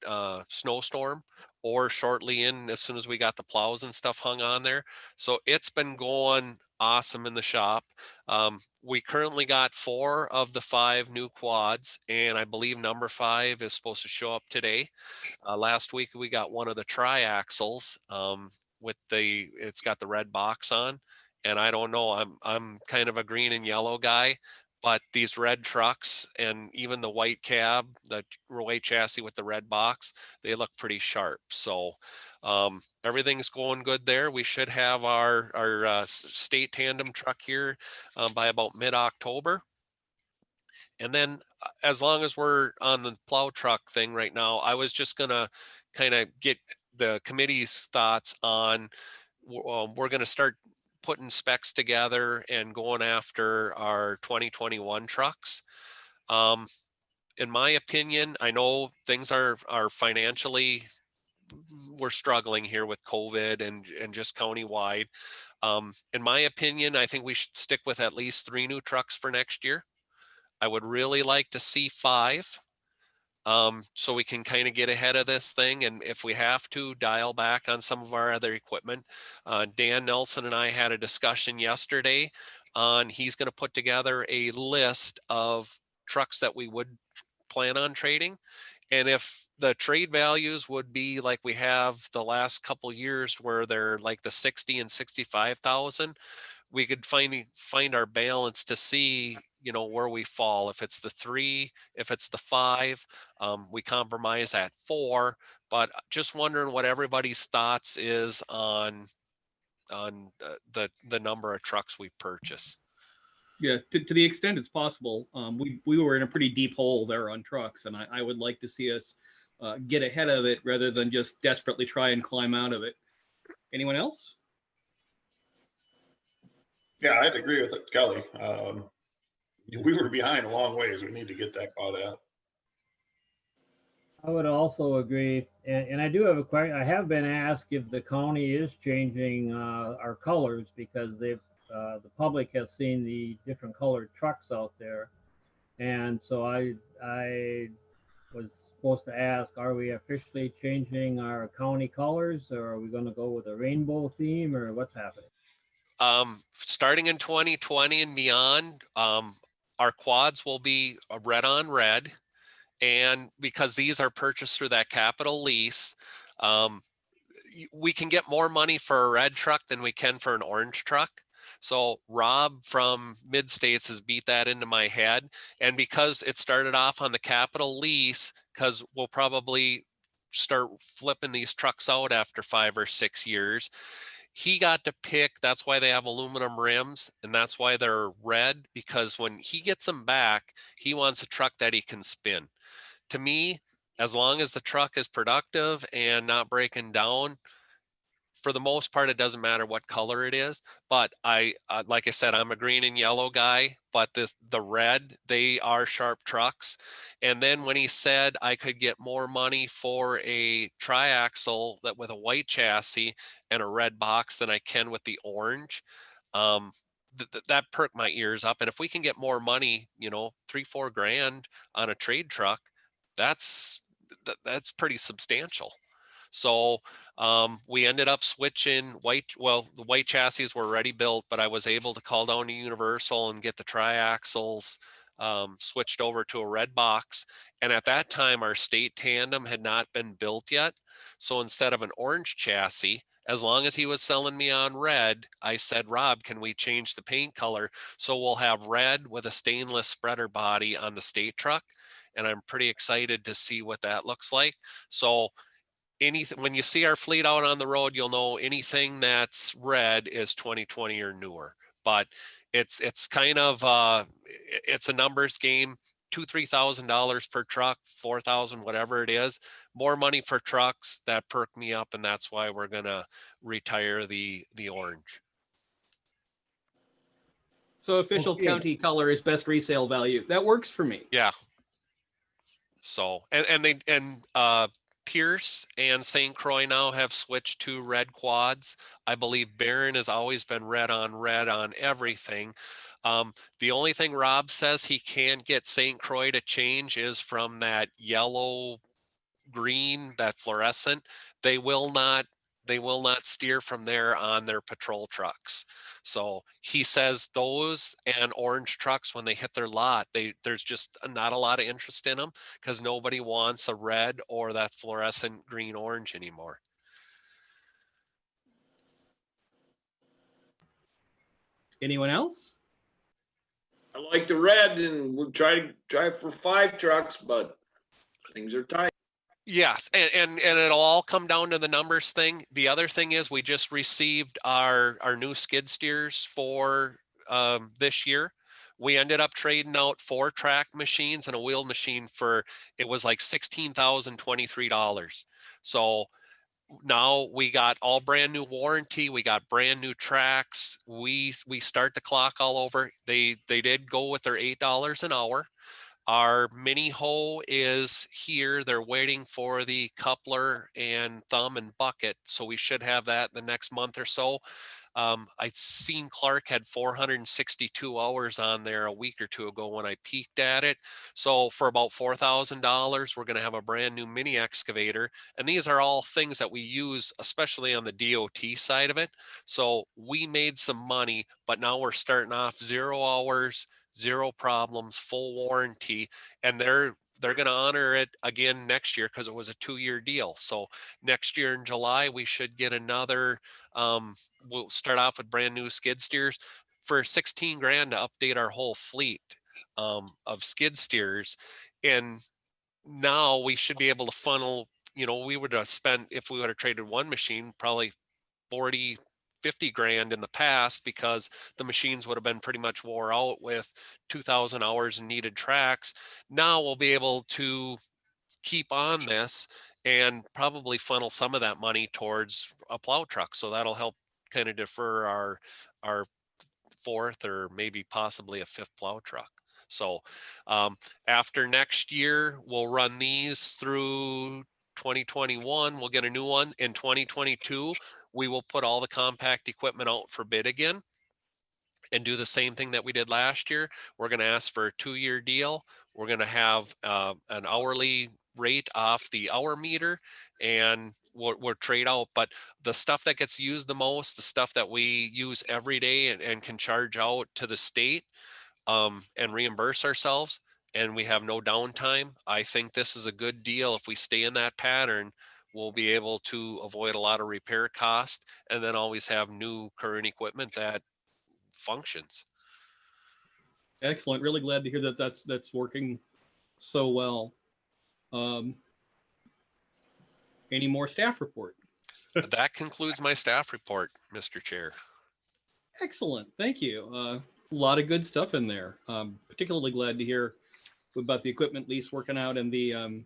snowstorm or shortly in as soon as we got the plows and stuff hung on there. So it's been going awesome in the shop. We currently got 4 of the 5 new quads, and I believe number 5 is supposed to show up today. Last week we got one of the triaxles it's got the red box on, and I don't know, I'm kind of a green and yellow guy, but these red trucks and even the white cab, the white chassis with the red box, they look pretty sharp. So everything's going good there. We should have our state tandem truck here by about mid-October. And then as long as we're on the plow truck thing right now, I was just going to kind of get the committee's thoughts on, we're going to start putting specs together and going after our 2021 trucks. In my opinion, I know things are financially, we're struggling here with COVID and just countywide. In my opinion, I think we should stick with at least 3 new trucks for next year. I would really like to see 5. So we can kind of get ahead of this thing, and if we have to, dial back on some of our other equipment. Dan Nelson and I had a discussion yesterday on, he's going to put together a list of trucks that we would plan on trading. And if the trade values would be like we have the last couple years, where they're like the 60 and 65,000, we could find our balance to see, where we fall. If it's the 3, if it's the 5, we compromise at 4. But just wondering what everybody's thoughts is on the number of trucks we purchase. Yeah, to the extent it's possible. We were in a pretty deep hole there on trucks, and I would like to see us get ahead of it rather than just desperately try and climb out of it. Anyone else? Yeah, I'd agree with it, Kelly. We were behind a long ways. We need to get that caught up. I would also agree, and I do have a question. I have been asked if the county is changing our colors because the public has seen the different colored trucks out there, and so I was supposed to ask, are we officially changing our county colors, or are we going to go with a rainbow theme, or what's happening? Starting in 2020 and beyond, our quads will be a red on red. And because these are purchased through that capital lease, we can get more money for a red truck than we can for an orange truck. So Rob from Mid States has beat that into my head. And because it started off on the capital lease, because we'll probably start flipping these trucks out after 5 or 6 years, he got to pick. That's why they have aluminum rims, and that's why they're red, because when he gets them back, he wants a truck that he can spin. To me, as long as the truck is productive and not breaking down, for the most part, it doesn't matter what color it is. But like I said, I'm a green and yellow guy, but the red, they are sharp trucks. And then when he said I could get more money for a triaxle that with a white chassis and a red box than I can with the orange, that perked my ears up. And if we can get more money, $3-4 grand on a trade truck, that's pretty substantial. So we ended up switching the white chassis were already built, but I was able to call down to Universal and get the triaxles switched over to a red box. And at that time, our state tandem had not been built yet. So instead of an orange chassis, as long as he was selling me on red, I said, Rob, can we change the paint color? So we'll have red with a stainless spreader body on the state truck. And I'm pretty excited to see what that looks like. So anything, when you see our fleet out on the road, you'll know anything that's red is 2020 or newer. But it's kind of it's a numbers game. $2,000-$3,000 per truck, $4,000, whatever it is. More money for trucks, that perked me up, and that's why we're gonna retire the orange. So official Okay. county color is best resale value. That works for me. Yeah. So and Pierce and St. Croix now have switched to red quads. I believe Barron has always been red on everything. The only thing Rob says he can't get St. Croix to change is from that yellow green, that fluorescent. They will not steer from there on their patrol trucks. So he says those and orange trucks, when they hit their lot, there's just not a lot of interest in them because nobody wants a red or that fluorescent green orange anymore. Anyone else? I like the red, and we'll try to drive for 5 trucks, but things are tight. Yes, and it'll all come down to the numbers thing. The other thing is we just received our new skid steers for this year. We ended up trading out 4 track machines and a wheel machine it was like $16,023. So now we got all brand new warranty. We got brand new tracks. We start the clock all over. They did go with their $8 an hour. Our mini hoe is here. They're waiting for the coupler and thumb and bucket. So we should have that the next month or so. I seen Clark had 462 hours on there a week or two ago when I peeked at it. So for about $4,000, we're going to have a brand new mini excavator. And these are all things that we use, especially on the DOT side of it. So we made some money, but now we're starting off 0 hours, 0 problems, full warranty, and they're going to honor it again next year because it was a 2-year deal. So next year in July, we should get another, we'll start off with brand new skid steers for 16 grand to update our whole fleet of skid steers. And now we should be able to funnel, we would have spent, if we would have traded one machine, probably 50 grand in the past because the machines would have been pretty much wore out with 2,000 hours in needed tracks. Now we'll be able to keep on this and probably funnel some of that money towards a plow truck. So that'll help kind of defer our fourth or maybe possibly a fifth plow truck. So after next year, we'll run these through 2021. We'll get a new one in 2022. We will put all the compact equipment out for bid again and do the same thing that we did last year. We're going to ask for a 2-year deal. We're going to have an hourly rate off the hour meter, and we'll trade out. But the stuff that gets used the most, the stuff that we use every day and can charge out to the state and reimburse ourselves, and we have no downtime, I think this is a good deal. If we stay in that pattern, we'll be able to avoid a lot of repair cost and then always have new current equipment that functions. Excellent. Really glad to hear that that's working so well. Any more staff report? That concludes my staff report, Mr. Chair. Excellent. Thank you. A lot of good stuff in there. Particularly glad to hear about the equipment lease working out and the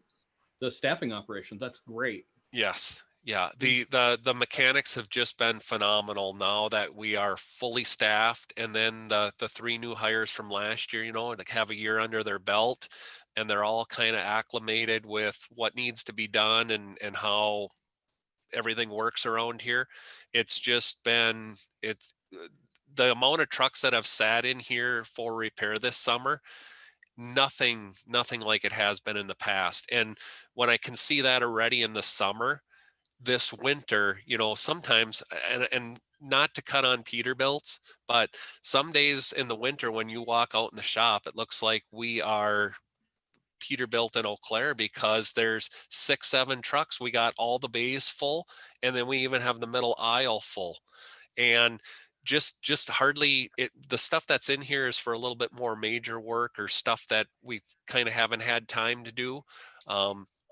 staffing operations. That's great. Yes. Yeah. The mechanics have just been phenomenal now that we are fully staffed. And then the 3 new hires from last year, like have a year under their belt, and they're all kind of acclimated with what needs to be done and how everything works around here. It's just been, the amount of trucks that have sat in here for repair this summer, nothing like it has been in the past. And when I can see that already in the summer, this winter, sometimes, and not to cut on Peterbilt's, but some days in the winter when you walk out in the shop, it looks like we are Peterbilt in Eau Claire because there's 6-7 trucks. We got all the bays full, and then we even have the middle aisle full. And just hardly the stuff that's in here is for a little bit more major work or stuff that we kind of haven't had time to do.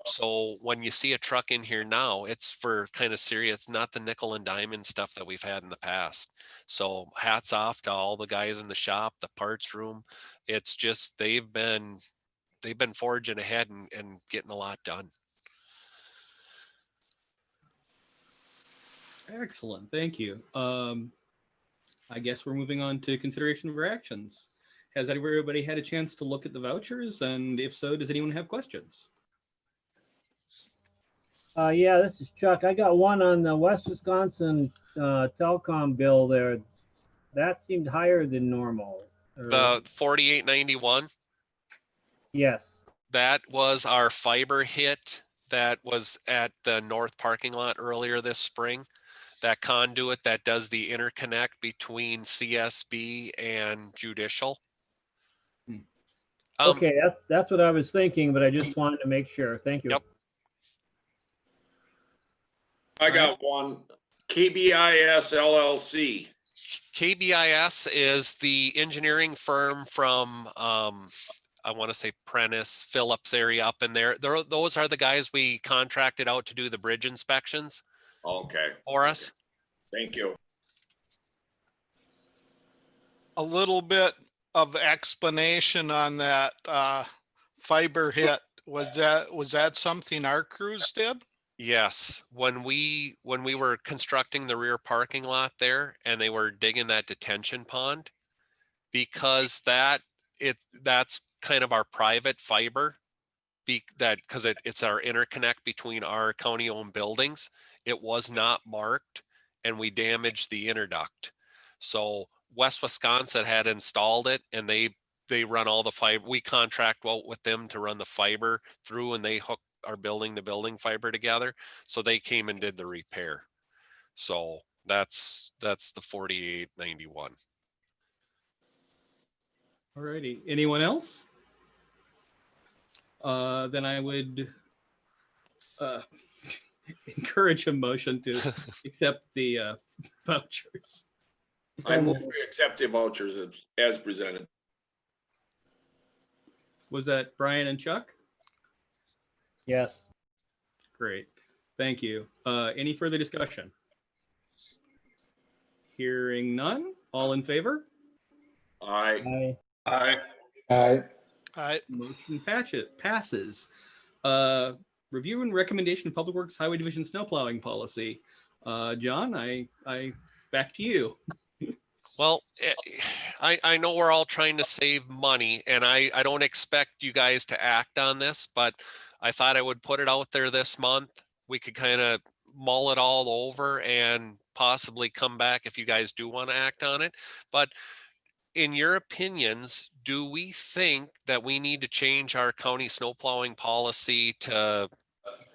So when you see a truck in here now, it's for kind of serious, not the nickel and diamond stuff that we've had in the past. So hats off to all the guys in the shop, the parts room. It's just, they've been forging ahead and getting a lot done. Excellent. Thank you. I guess we're moving on to consideration of our actions. Has everybody had a chance to look at the vouchers? And if so, does anyone have questions? Yeah, this is Chuck. I got one on the West Wisconsin telecom bill there. That seemed higher than normal. The 4891. Yes. That was our fiber hit that was at the north parking lot earlier this spring. That conduit that does the interconnect between CSB and Judicial. Okay, that's what I was thinking, but I just wanted to make sure. Thank you. Yep. I got one. KBIS LLC. KBIS is the engineering firm from, I want to say Prentice, Phillips area up in there. Those are the guys we contracted out to do the bridge inspections. Okay. For us. Thank you. A little bit of explanation on that fiber hit. Was that something our crews did? Yes, when we were constructing the rear parking lot there and they were digging that detention pond, because that's kind of our private fiber, because it's our interconnect between our county-owned buildings. It was not marked, and we damaged the interduct. So West Wisconsin had installed it, and they run all the fiber. We contract well with them to run the fiber through, and they hook our building to building fiber together. So they came and did the repair. So that's the 4891. All righty. Anyone else? Then I would encourage a motion to accept the vouchers. I move we accept the vouchers as presented. Was that Brian and Chuck? Yes. Great. Thank you. Any further discussion? Hearing none. All in favor? I, Aye. Aye. Motion passes. Review and recommendation of Public Works Highway Division snow plowing policy. John, I back to you. Well, I know we're all trying to save money, and I don't expect you guys to act on this, but I thought I would put it out there this month. We could kind of mull it all over and possibly come back if you guys do want to act on it. But in your opinions, do we think that we need to change our county snow plowing policy to,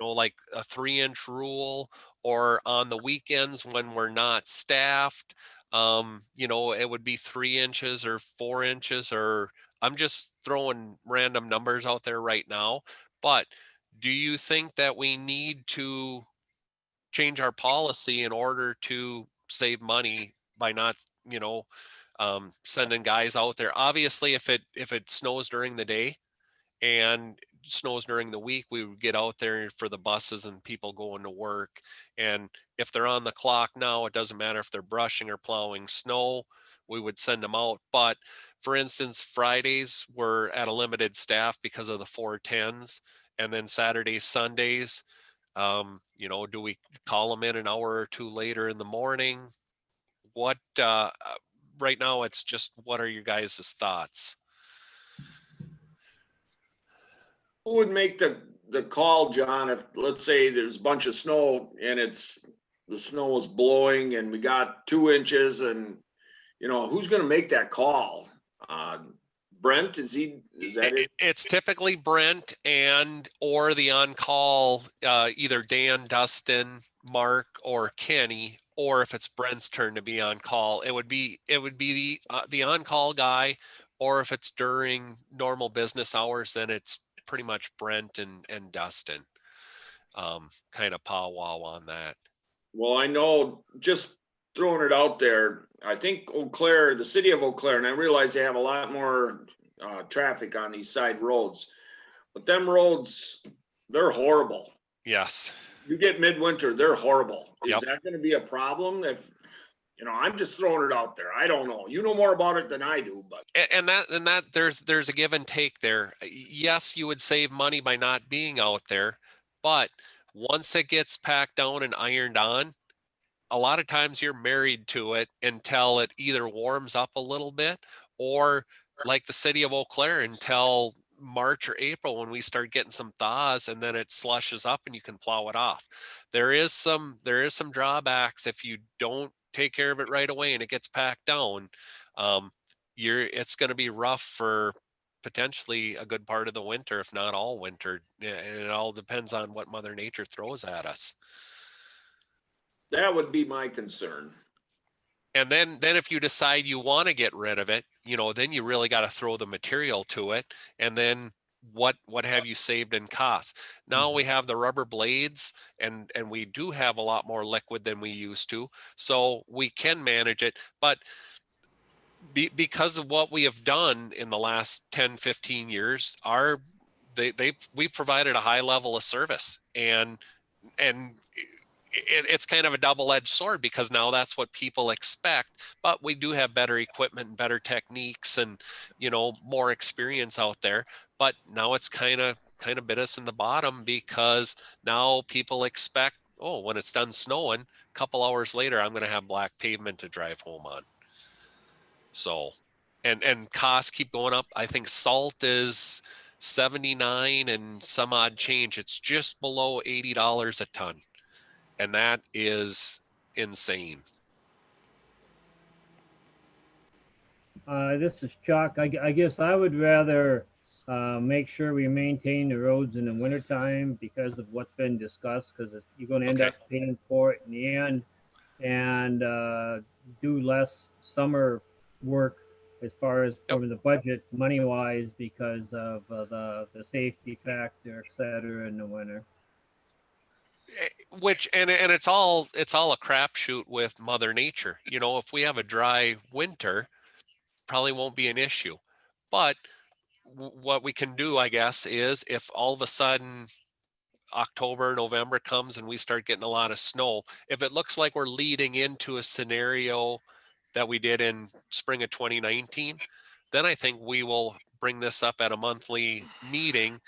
like a 3-inch rule, or on the weekends when we're not staffed, it would be 3 inches or 4 inches, or I'm just throwing random numbers out there right now. But do you think that we need to change our policy in order to save money by not, sending guys out there? Obviously, if it snows during the day and snows during the week, we would get out there for the buses and people going to work. And if they're on the clock now, it doesn't matter if they're brushing or plowing snow, we would send them out. But for instance, Fridays we're at a limited staff because of the 410s, and then Saturdays, Sundays, do we call them in an hour or two later in the morning? What right now it's just, what are your guys' thoughts? who would make the call, John, if, let's say there's a bunch of snow and the snow is blowing and we got 2 inches, and, who's gonna make that call? Brent, is that it? It's typically Brent or the on-call, either Dan, Dustin, Mark, or Kenny, or if it's Brent's turn to be on call, it would be the on-call guy, or if it's during normal business hours, then it's pretty much Brent and Dustin. Kind of powwow on that. Well, I know, just throwing it out there, I think Eau Claire, the city of Eau Claire, and I realize they have a lot more traffic on these side roads, but them roads, they're horrible. Yes. You get midwinter, they're horrible. Is Yep. that going to be a problem? If, I'm just throwing it out there. I don't know. You know more about it than I do, but. And that there's a give and take there. Yes, you would save money by not being out there, but once it gets packed down and ironed on, a lot of times you're married to it until it either warms up a little bit, or like the city of Eau Claire, until March or April when we start getting some thaws, and then it slushes up and you can plow it off. There is some drawbacks if you don't take care of it right away and it gets packed down. It's going to be rough for potentially a good part of the winter, if not all winter. And it all depends on what Mother Nature throws at us. That would be my concern. And then if you decide you want to get rid of it, then you really got to throw the material to it. And then what have you saved in costs? Now we have the rubber blades, and we do have a lot more liquid than we used to, so we can manage it. But because of what we have done in the last 10, 15 years, we've provided a high level of service, and it's kind of a double-edged sword, because now that's what people expect, but we do have better equipment and better techniques and, more experience out there. But now it's kind of bit us in the bottom, because now people expect, when it's done snowing, a couple hours later, I'm going to have black pavement to drive home on. So, and costs keep going up. I think salt is 79 and some odd change. It's just below $80 a ton. And that is insane. This is Chuck. I guess I would rather make sure we maintain the roads in the wintertime because of what's been discussed, because you're going to end up paying for it in the end, and do less summer work as far as from the budget money-wise, because of the safety factor, et cetera, in the winter. Which and it's all a crapshoot with Mother Nature. If we have a dry winter, probably won't be an issue. But what we can do, I guess, is if all of a sudden October, November comes and we start getting a lot of snow, if it looks like we're leading into a scenario that we did in spring of 2019, then I think we will bring this up at a monthly meeting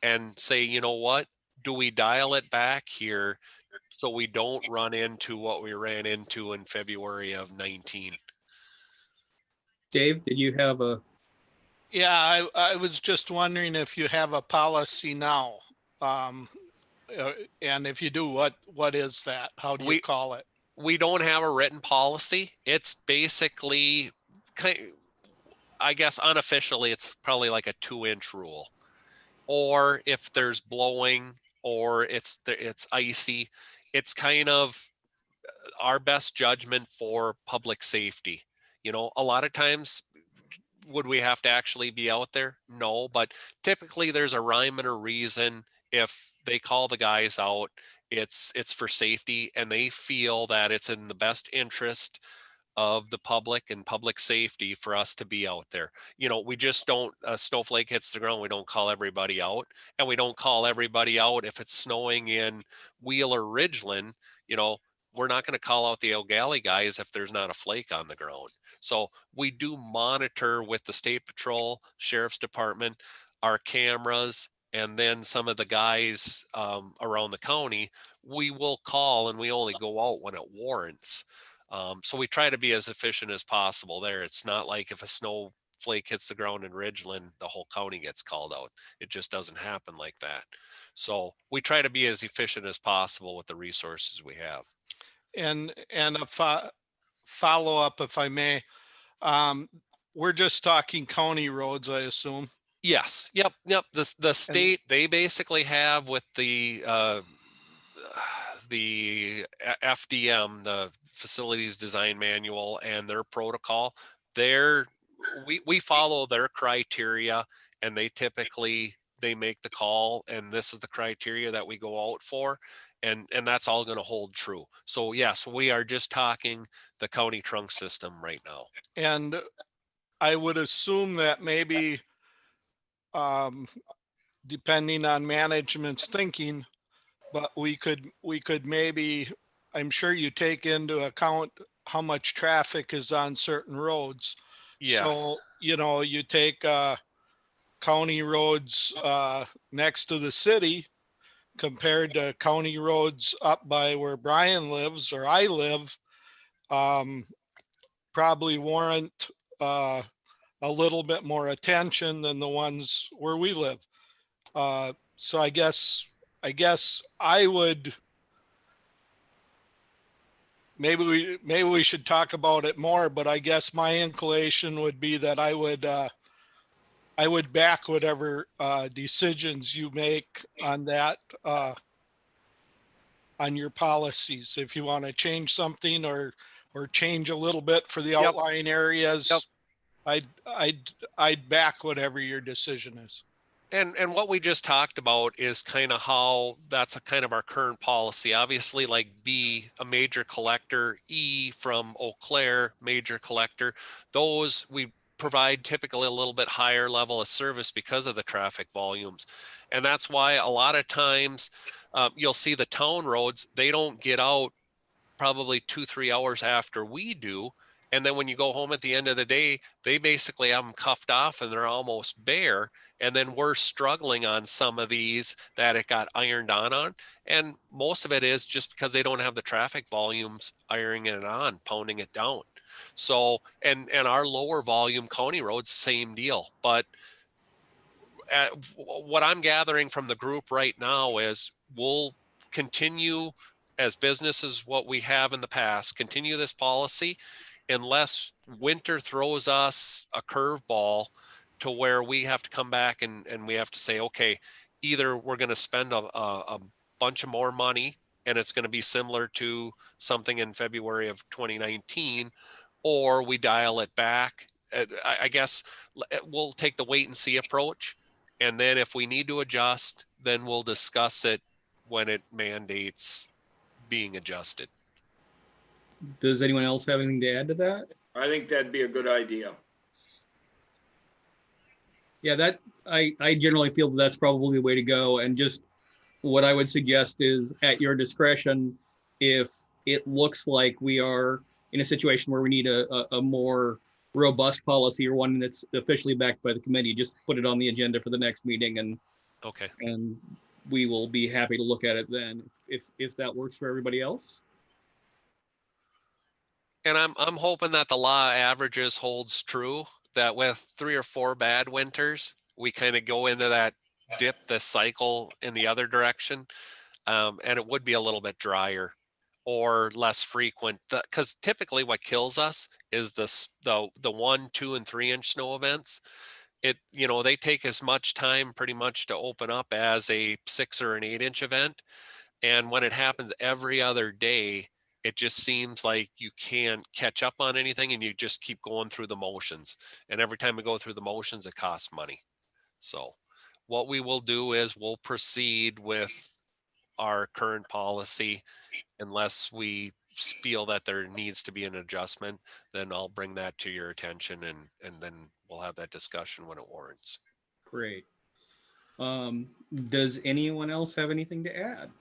and say, you know what, do we dial it back here so we don't run into what we ran into in February of 19? Dave, did you have a, Yeah, I was just wondering if you have a policy now. Um, and if you do, what is that? How do you We- call it? We don't have a written policy. It's basically, I guess unofficially, it's probably like a 2-inch rule. Or if there's blowing or it's icy, it's kind of our best judgment for public safety. You know, a lot of times, would we have to actually be out there? No, but typically there's a rhyme and a reason. If they call the guys out, it's for safety, and they feel that it's in the best interest of the public and public safety for us to be out there. You know, we just don't, a snowflake hits the ground, we don't call everybody out, and we don't call everybody out if it's snowing in Wheeler Ridgeland. You know, we're not going to call out the O'Galley guys if there's not a flake on the ground. So we do monitor with the state patrol, sheriff's department, our cameras, and then some of the guys around the county. We will call, and we only go out when it warrants. So we try to be as efficient as possible there. It's not like if a snowflake hits the ground in Ridgeland, the whole county gets called out. It just doesn't happen like that. So we try to be as efficient as possible with the resources we have. And a follow up, if I may. We're just talking county roads, I assume. Yes. Yep. The state, they basically have with the FDM, the Facilities Design Manual, and their protocol. We follow their criteria, and they make the call, and this is the criteria that we go out for, and that's all going to hold true. So yes, we are just talking the county trunk system right now. And I would assume that maybe, depending on management's thinking, but we could maybe, I'm sure you take into account how much traffic is on certain roads. Yes. So, you know, you take county roads next to the city compared to county roads up by where Brian lives or I live, probably warrant a little bit more attention than the ones where we live. So I guess I would, maybe we should talk about it more, but I guess my inclination would be that I would back whatever decisions you make on that, on your policies. If you want to change something or change a little bit for the Yep. outlying areas, Yep. I'd back whatever your decision is. And what we just talked about is kind of how that's a kind of our current policy. Obviously, like B, a major collector, E from Eau Claire, major collector, those we provide typically a little bit higher level of service because of the traffic volumes. And that's why a lot of times you'll see the town roads, they don't get out probably 2-3 hours after we do. And then when you go home at the end of the day, they basically have them cuffed off and they're almost bare. And then we're struggling on some of these that it got ironed on. And most of it is just because they don't have the traffic volumes ironing it on, pounding it down. So, and our lower volume county roads, same deal. But what I'm gathering from the group right now is we'll continue as business as what we have in the past, continue this policy unless winter throws us a curveball to where we have to come back and we have to say, okay, either we're going to spend a bunch of more money and it's going to be similar to something in February of 2019, or we dial it back. I guess we'll take the wait and see approach. And then if we need to adjust, then we'll discuss it when it mandates being adjusted. does anyone else have anything to add to that? I think that'd be a good idea. Yeah, that I generally feel that's probably the way to go. And just what I would suggest is at your discretion, if it looks like we are in a situation where we need a more robust policy or one that's officially backed by the committee, just put it on the agenda for the next meeting Okay. and we will be happy to look at it then if that works for everybody else. And I'm hoping that the law of averages holds true, that with 3 or 4 bad winters, we kind of go into that dip, the cycle in the other direction. And it would be a little bit drier or less frequent, because typically what kills us is the 1, 2, and 3 inch snow events. They take as much time pretty much to open up as a 6 or an 8 inch event. And when it happens every other day, it just seems like you can't catch up on anything and you just keep going through the motions. And every time we go through the motions, it costs money. So what we will do is we'll proceed with our current policy unless we feel that there needs to be an adjustment. Then I'll bring that to your attention and then we'll have that discussion when it warrants. Great. Does anyone else have anything to add?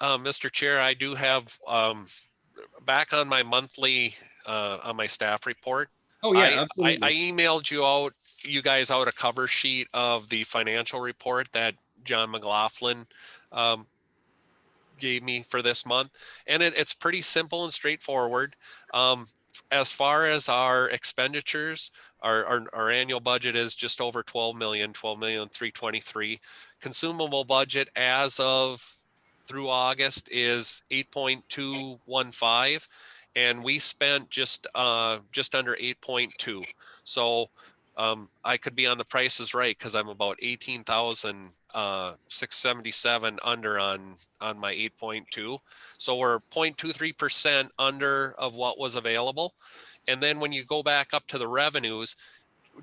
Mr. Chair, I do have back on my monthly on my staff report. Oh yeah, I absolutely. emailed you guys out a cover sheet of the financial report that John McLaughlin gave me for this month, and it's pretty simple and straightforward. As far as our expenditures, our annual budget is just over 12,323. Consumable budget as of through August is 8.215, and we spent just under 8.2. So I could be on the Price is Right because I'm about 18,677 under on my 8.2. So we're 0.23% under of what was available. And then when you go back up to the revenues,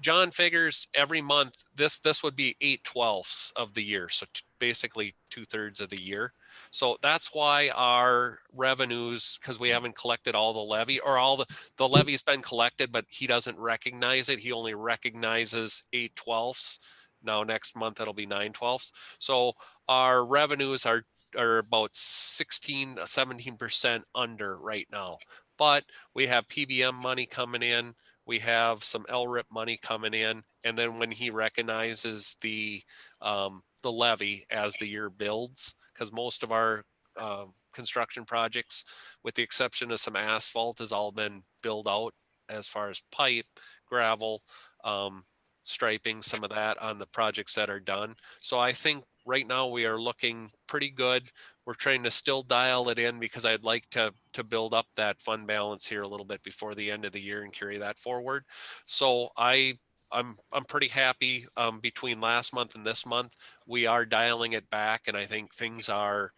John figures every month this would be 8/12 of the year, so basically 2/3 of the year. So that's why our revenues, because we haven't collected all the levy, or all the levy's been collected, but he doesn't recognize it. He only recognizes 8/12. Now next month it'll be 9/12. So our revenues are about 17% under right now. But we have PBM money coming in. We have some LRIP money coming in, and then when he recognizes the levy as the year builds, because most of our construction projects, with the exception of some asphalt, has all been built out as far as pipe, gravel, striping, some of that on the projects that are done. So I think right now we are looking pretty good. We're trying to still dial it in because I'd like to build up that fund balance here a little bit before the end of the year and carry that forward. So I'm pretty happy between last month and this month. We are dialing it back, and I think things are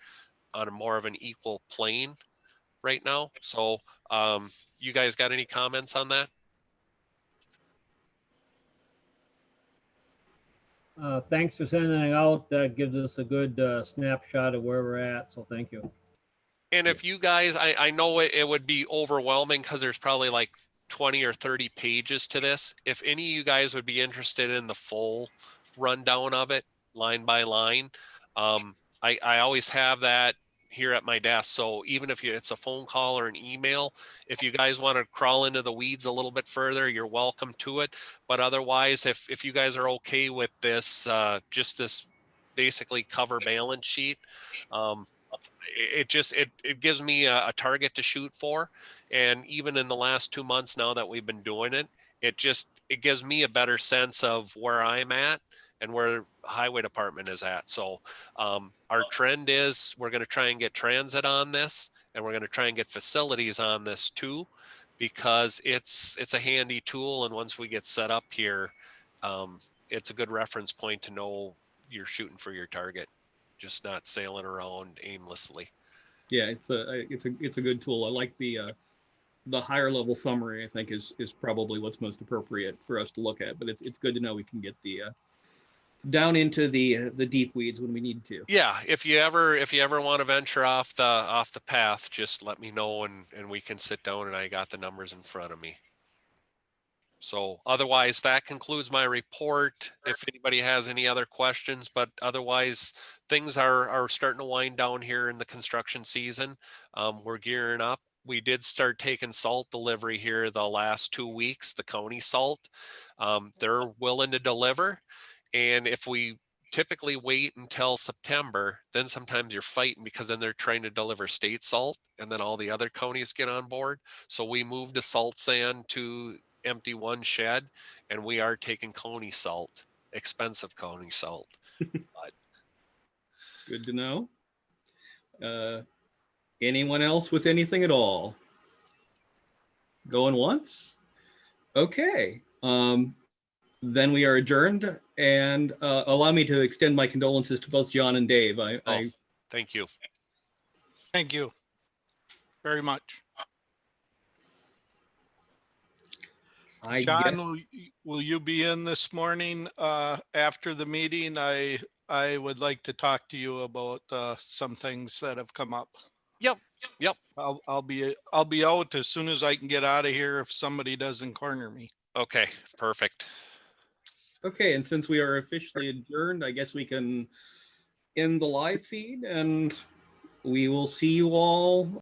on a more of an equal plane right now. So you guys got any comments on that? Thanks for sending it out. That gives us a good snapshot of where we're at. So thank you. And if you guys, I know it would be overwhelming because there's probably like 20 or 30 pages to this. If any of you guys would be interested in the full rundown of it, line by line, I always have that here at my desk. So even if it's a phone call or an email, if you guys want to crawl into the weeds a little bit further, you're welcome to it. But otherwise, if you guys are okay with this, just this basically cover balance sheet, it gives me a target to shoot for. And even in the last 2 months now that we've been doing it, it gives me a better sense of where I'm at and where highway department is at. So our trend is we're going to try and get transit on this, and we're going to try and get facilities on this too, because it's a handy tool. And once we get set up here, it's a good reference point to know you're shooting for your target, just not sailing around aimlessly. Yeah, it's a good tool. I like the higher level summary. I think is probably what's most appropriate for us to look at. But it's good to know we can get the down into the deep weeds when we need to. Yeah, if you ever want to venture off the path, just let me know and we can sit down and I got the numbers in front of me. So otherwise, that concludes my report. If anybody has any other questions, but otherwise, things are starting to wind down here in the construction season. We're gearing up. We did start taking salt delivery here the last 2 weeks, the county salt. They're willing to deliver. And if we typically wait until September, then sometimes you're fighting because then they're trying to deliver state salt and then all the other counties get on board. So we moved the salt sand to empty one shed and we are taking county salt, expensive county salt. Good to know. Anyone else with anything at all? Going once? Okay. Then we are adjourned, and allow me to extend my condolences to both John and Dave. Thank you. Thank you very much. I John, guess, will you be in this morning after the meeting? I would like to talk to you about some things that have come up. Yep. I'll be out as soon as I can get out of here if somebody doesn't corner me. Okay, perfect. okay, and since we are officially adjourned, I guess we can end the live feed, and we will see you all